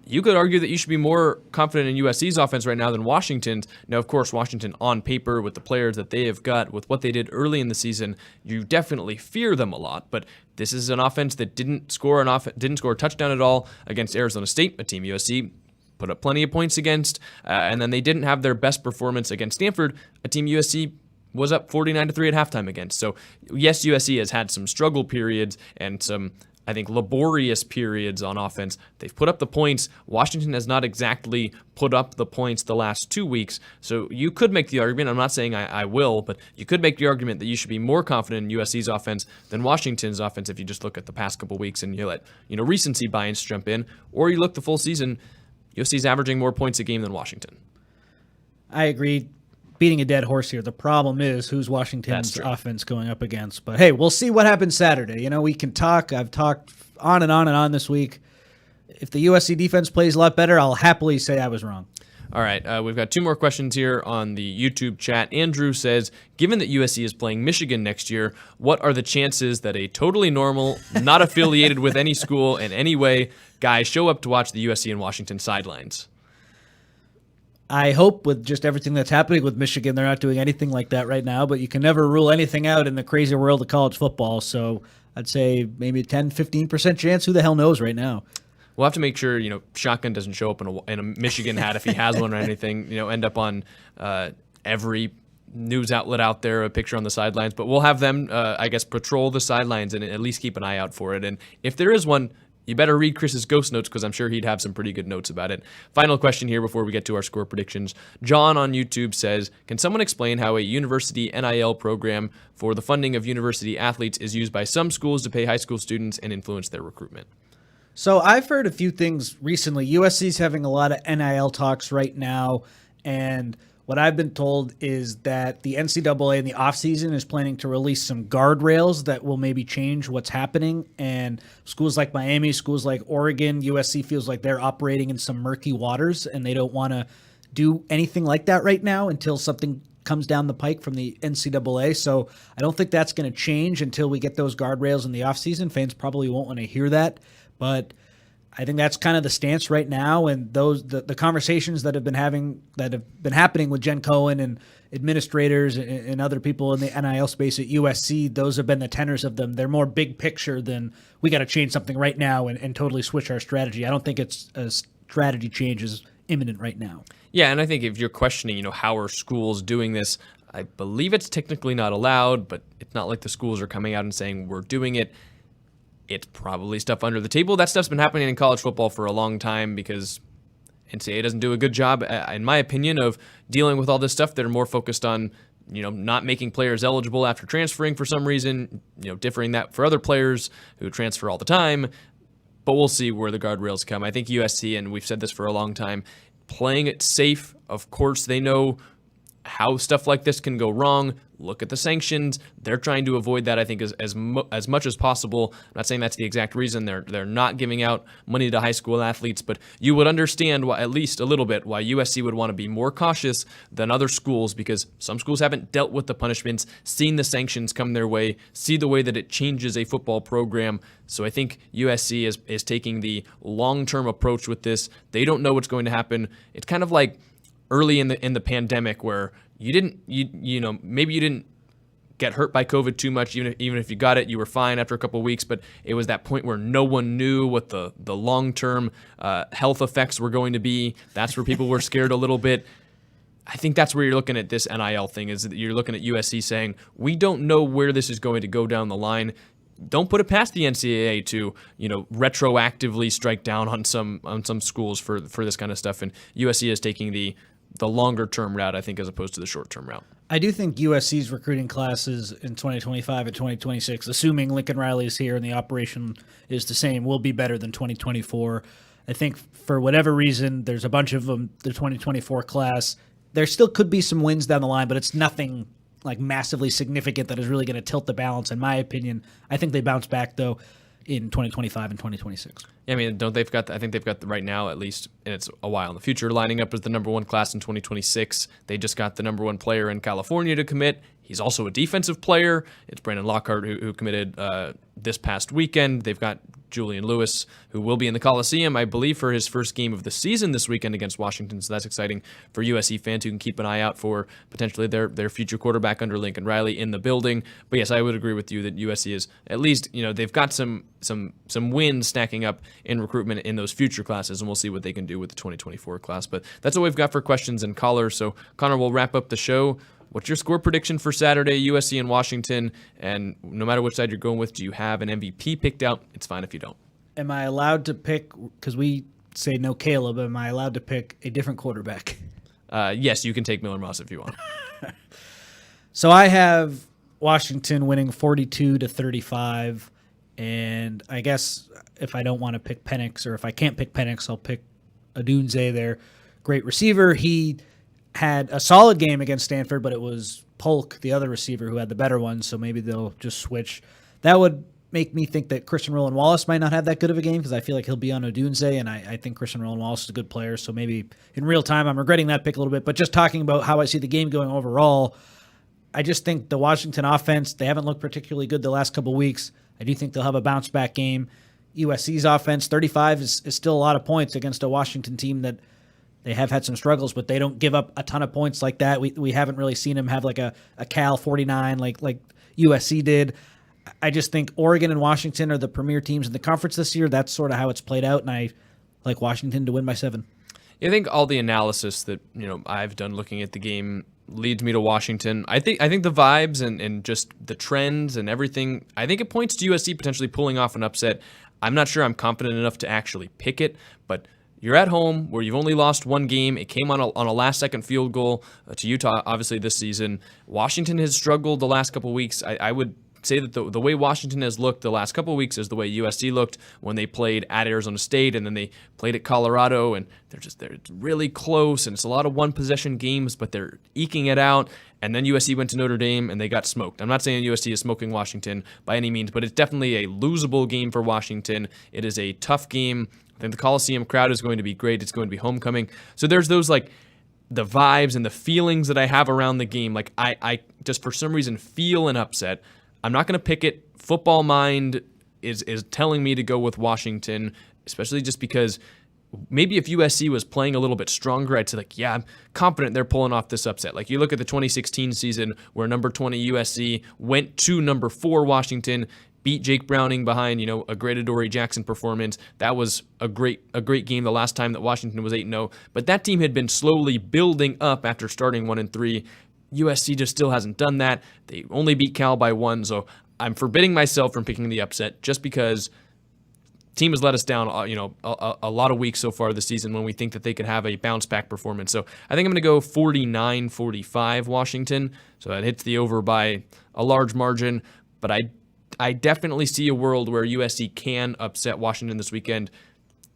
Speaker 1: you could argue that you should be more confident in USC's offense right now than Washington's. Now, of course, Washington on paper with the players that they have got, with what they did early in the season, you definitely fear them a lot. But this is an offense that didn't score a touchdown at all against Arizona State, a team USC put up plenty of points against, and then they didn't have their best performance against Stanford, a team USC was up 49-3 at halftime against. So yes, USC has had some struggle periods and some I think, laborious periods on offense. They've put up the points. Washington has not exactly put up the points the last 2 weeks. So you could make the argument, I'm not saying I will, but you could make the argument that you should be more confident in USC's offense than Washington's offense if you just look at the past couple weeks and you let recency bias jump in. Or you look the full season, USC's averaging more points a game than Washington.
Speaker 2: I agree. Beating a dead horse here. The problem is who's Washington's offense going up against. But hey, we'll see what happens Saturday. We can talk. I've talked on and on this week. If the USC defense plays a lot better, I'll happily say I was wrong.
Speaker 1: All right, we've got 2 more questions here on the YouTube chat. Andrew says, given that USC is playing Michigan next year, what are the chances that a totally normal, not affiliated with any school in any way, guy show up to watch the USC and Washington sidelines?
Speaker 2: I hope with just everything that's happening with Michigan, they're not doing anything like that right now, but you can never rule anything out in the crazy world of college football. So I'd say maybe 10, 15% chance. Who the hell knows right now?
Speaker 1: We'll have to make sure, Shotgun doesn't show up in a Michigan hat if he has one or anything, end up on every news outlet out there, a picture on the sidelines. But we'll have them, patrol the sidelines and at least keep an eye out for it. And if there is one, you better read Chris's ghost notes because I'm sure he'd have some pretty good notes about it. Final question here before we get to our score predictions. John on YouTube says, can someone explain how a university NIL program for the funding of university athletes is used by some schools to pay high school students and influence their recruitment?
Speaker 2: So I've heard a few things recently. USC's having a lot of NIL talks right now, and what I've been told is that the NCAA in the offseason is planning to release some guardrails that will maybe change what's happening. And schools like Miami, schools like Oregon, USC feels like they're operating in some murky waters, and they don't want to do anything like that right now until something comes down the pike from the NCAA. So I don't think that's going to change until we get those guardrails in the offseason. Fans probably won't want to hear that, but I think that's kind of the stance right now, and the conversations that have been happening with Jen Cohen and administrators and other people in the NIL space at USC, those have been the tenors of them. They're more big picture than we got to change something right now and totally switch our strategy. I don't think it's a strategy change is imminent right now.
Speaker 1: Yeah, and I think if you're questioning, how are schools doing this, I believe it's technically not allowed, but it's not like the schools are coming out and saying we're doing it. It's probably stuff under the table. That stuff's been happening in college football for a long time because NCAA doesn't do a good job, in my opinion, of dealing with all this stuff. They're more focused on, not making players eligible after transferring for some reason, differing that for other players who transfer all the time. But we'll see where the guardrails come. I think USC, and we've said this for a long time, playing it safe. Of course, they know how stuff like this can go wrong. Look at the sanctions. They're trying to avoid that, I think, as much as possible. I'm not saying that's the exact reason they're not giving out money to high school athletes, but you would understand why, at least a little bit, why USC would want to be more cautious than other schools, because some schools haven't dealt with the punishments, seen the sanctions come their way, see the way that it changes a football program. So I think USC is taking the long-term approach with this. They don't know what's going to happen. It's kind of like early in the pandemic where maybe you didn't get hurt by COVID too much. Even if you got it, you were fine after a couple of weeks, but it was that point where no one knew what the long-term health effects were going to be. That's where people were scared a little bit. I think that's where you're looking at this NIL thing, is that you're looking at USC saying, we don't know where this is going to go down the line. Don't put it past the NCAA to, retroactively strike down on some schools for this kind of stuff. And USC is taking the longer-term route, I think, as opposed to the short-term route.
Speaker 2: I do think USC's recruiting classes in 2025 and 2026, assuming Lincoln Riley is here and the operation is the same, will be better than 2024. I think for whatever reason, there's a bunch of them, the 2024 class. There still could be some wins down the line, but it's nothing like massively significant that is really going to tilt the balance, in my opinion. I think they bounce back, though, in 2025 and 2026.
Speaker 1: Yeah, I mean, I think they've got right now, at least, and it's a while in the future, lining up as the number one class in 2026. They just got the number one player in California to commit. He's also a defensive player. It's Brandon Lockhart who committed this past weekend. They've got Julian Lewis, who will be in the Coliseum, I believe, for his first game of the season this weekend against Washington. So that's exciting for USC fans who can keep an eye out for potentially their future quarterback under Lincoln Riley in the building. But yes, I would agree with you that USC is at least, they've got some wins stacking up in recruitment in those future classes, and we'll see what they can do with the 2024 class. But that's what we've got for questions and callers. So Connor, we'll wrap up the show. What's your score prediction for Saturday, USC and Washington? And no matter which side you're going with, do you have an MVP picked out? It's fine if you don't.
Speaker 2: Am I allowed to pick, because we say no Caleb, am I allowed to pick a different quarterback?
Speaker 1: Yes, you can take Miller Moss if you want.
Speaker 2: So I have Washington winning 42-35, and I guess if I don't want to pick Penix, or if I can't pick Penix, I'll pick Odunze, their great receiver. He had a solid game against Stanford, but it was Polk, the other receiver, who had the better one, so maybe they'll just switch. That would make me think that Christian Roland-Wallace might not have that good of a game, because I feel like he'll be on Odunze, and I think Christian Roland-Wallace is a good player, so maybe in real time I'm regretting that pick a little bit. But just talking about how I see the game going overall, I just think the Washington offense, they haven't looked particularly good the last couple of weeks. I do think they'll have a bounce-back game. USC's offense, 35 is still a lot of points against a Washington team that they have had some struggles, but they don't give up a ton of points like that. We haven't really seen them have like a Cal 49 like USC did. I just think Oregon and Washington are the premier teams in the conference this year. That's sort of how it's played out, and I like Washington to win by 7.
Speaker 1: I think all the analysis that I've done looking at the game leads me to Washington. I think the vibes and just the trends and everything, I think it points to USC potentially pulling off an upset. I'm not sure I'm confident enough to actually pick it, but you're at home where you've only lost one game. It came on a last-second field goal to Utah, obviously, this season. Washington has struggled the last couple of weeks. I would say that the way Washington has looked the last couple of weeks is the way USC looked when they played at Arizona State and then they played at Colorado, and they're really close, and it's a lot of one-possession games, but they're eking it out. And then USC went to Notre Dame, and they got smoked. I'm not saying USC is smoking Washington by any means, but it's definitely a losable game for Washington. It is a tough game. I think the Coliseum crowd is going to be great. It's going to be homecoming. So there's those, like, the vibes and the feelings that I have around the game. Like, I just for some reason feel an upset. I'm not going to pick it. Football mind is telling me to go with Washington, especially just because maybe if USC was playing a little bit stronger, I'd say, like, yeah, I'm confident they're pulling off this upset. Like, you look at the 2016 season where number 20 USC went to number 4 Washington, beat Jake Browning behind, a great Adoree Jackson performance. That was a great game the last time that Washington was 8-0. But that team had been slowly building up after starting 1-3. USC just still hasn't done that. They only beat Cal by 1, so I'm forbidding myself from picking the upset just because team has let us down, a lot of weeks so far this season when we think that they could have a bounce-back performance. So I think I'm going to go 49-45 Washington. So that hits the over by a large margin, but I definitely see a world where USC can upset Washington this weekend.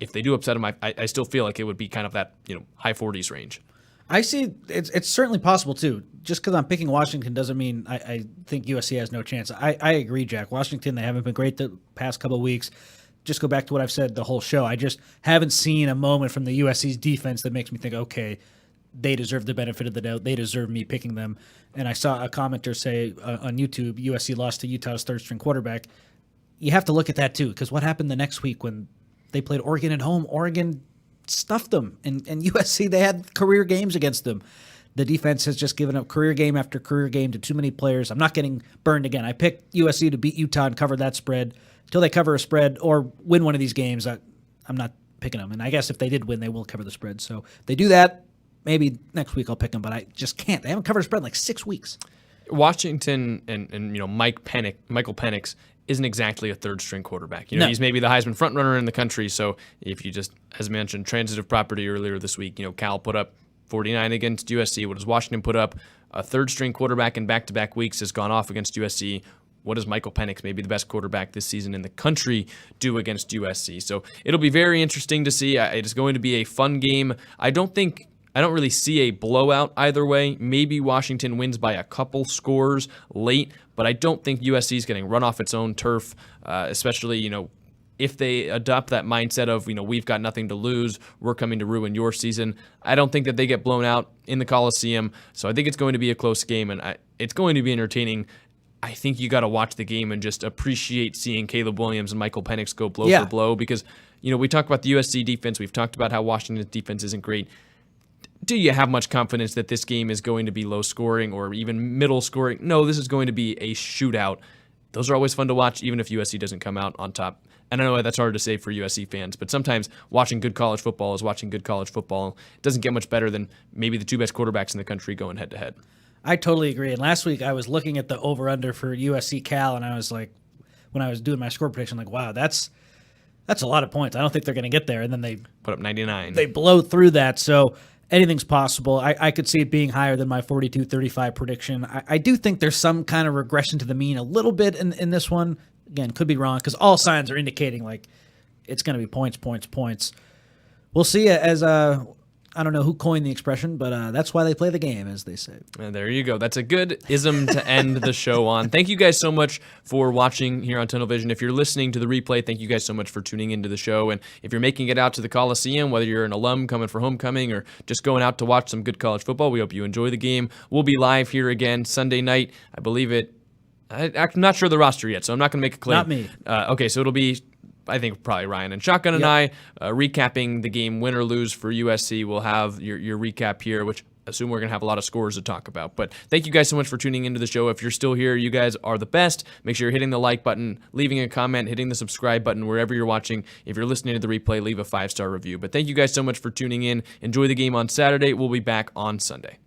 Speaker 1: If they do upset them, I still feel like it would be kind of that high 40s range.
Speaker 2: I see it's certainly possible too. Just because I'm picking Washington doesn't mean I think USC has no chance. I agree, Jack. Washington, they haven't been great the past couple of weeks. Just go back to what I've said the whole show. I just haven't seen a moment from the USC's defense that makes me think, okay, they deserve the benefit of the doubt. They deserve me picking them. And I saw a commenter say on YouTube, USC lost to Utah's third-string quarterback. You have to look at that too, because what happened the next week when they played Oregon at home? Oregon stuffed them, and USC, they had career games against them. The defense has just given up career game after career game to too many players. I'm not getting burned again. I picked USC to beat Utah and cover that spread. Until they cover a spread or win one of these games, I'm not picking them. And I guess if they did win, they will cover the spread. So if they do that, maybe next week I'll pick them, but I just can't. They haven't covered a spread in like 6 weeks. Washington
Speaker 1: and Michael Penix isn't exactly a third-string quarterback. He's maybe the Heisman frontrunner in the country. So if you just, as mentioned, transitive property earlier this week, Cal put up 49 against USC. What does Washington put up? A third-string quarterback in back-to-back weeks has gone off against USC. What does Michael Penix, maybe the best quarterback this season in the country, do against USC? So it'll be very interesting to see. It is going to be a fun game. I don't really see a blowout either way. Maybe Washington wins by a couple scores late, but I don't think USC is getting run off its own turf, especially, if they adopt that mindset of, we've got nothing to lose, we're coming to ruin your season. I don't think that they get blown out in the Coliseum, so I think it's going to be a close game, and it's going to be entertaining. I think you got to watch the game and just appreciate seeing Caleb Williams and Michael Penix go blow for blow because, we talk about the USC defense. We've talked about how Washington's defense isn't great. Do you have much confidence that this game is going to be low scoring or even middle scoring? No, this is going to be a shootout. Those are always fun to watch, even if USC doesn't come out on top. And I know that's hard to say for USC fans, but sometimes watching good college football is watching good college football. It doesn't get much better than maybe the two best quarterbacks in the country going head-to-head.
Speaker 2: I totally agree. And last week I was looking at the over-under for USC Cal, and I was like, when I was doing my score prediction, like, wow, that's a lot of points. I don't think they're going to get there. And then they
Speaker 1: Put up 99.
Speaker 2: They blow through that. So anything's possible. I could see it being higher than my 42-35 prediction. I do think there's some kind of regression to the mean a little bit in this one. Again, could be wrong because all signs are indicating like it's going to be points, points, points. We'll see as I don't know who coined the expression, but that's why they play the game, as they say.
Speaker 1: And there you go. That's a good ism to end the show on. Thank you guys so much for watching here on Tunnel Vision. If you're listening to the replay, thank you guys so much for tuning into the show. And if you're making it out to the Coliseum, whether you're an alum coming for homecoming or just going out to watch some good college football, we hope you enjoy the game. We'll be live here again Sunday night. I believe it. I'm not sure the roster yet, so I'm not going to make a claim.
Speaker 2: Not me.
Speaker 1: Okay, so it'll be, I think, probably Ryan and Shotgun and I recapping the game, win or lose for USC. We'll have your recap here, which I assume we're going to have a lot of scores to talk about. But thank you guys so much for tuning into the show. If you're still here, you guys are the best. Make sure you're hitting the like button, leaving a comment, hitting the subscribe button wherever you're watching. If you're listening to the replay, leave a 5-star review. But thank you guys so much for tuning in. Enjoy the game on Saturday. We'll be back on Sunday.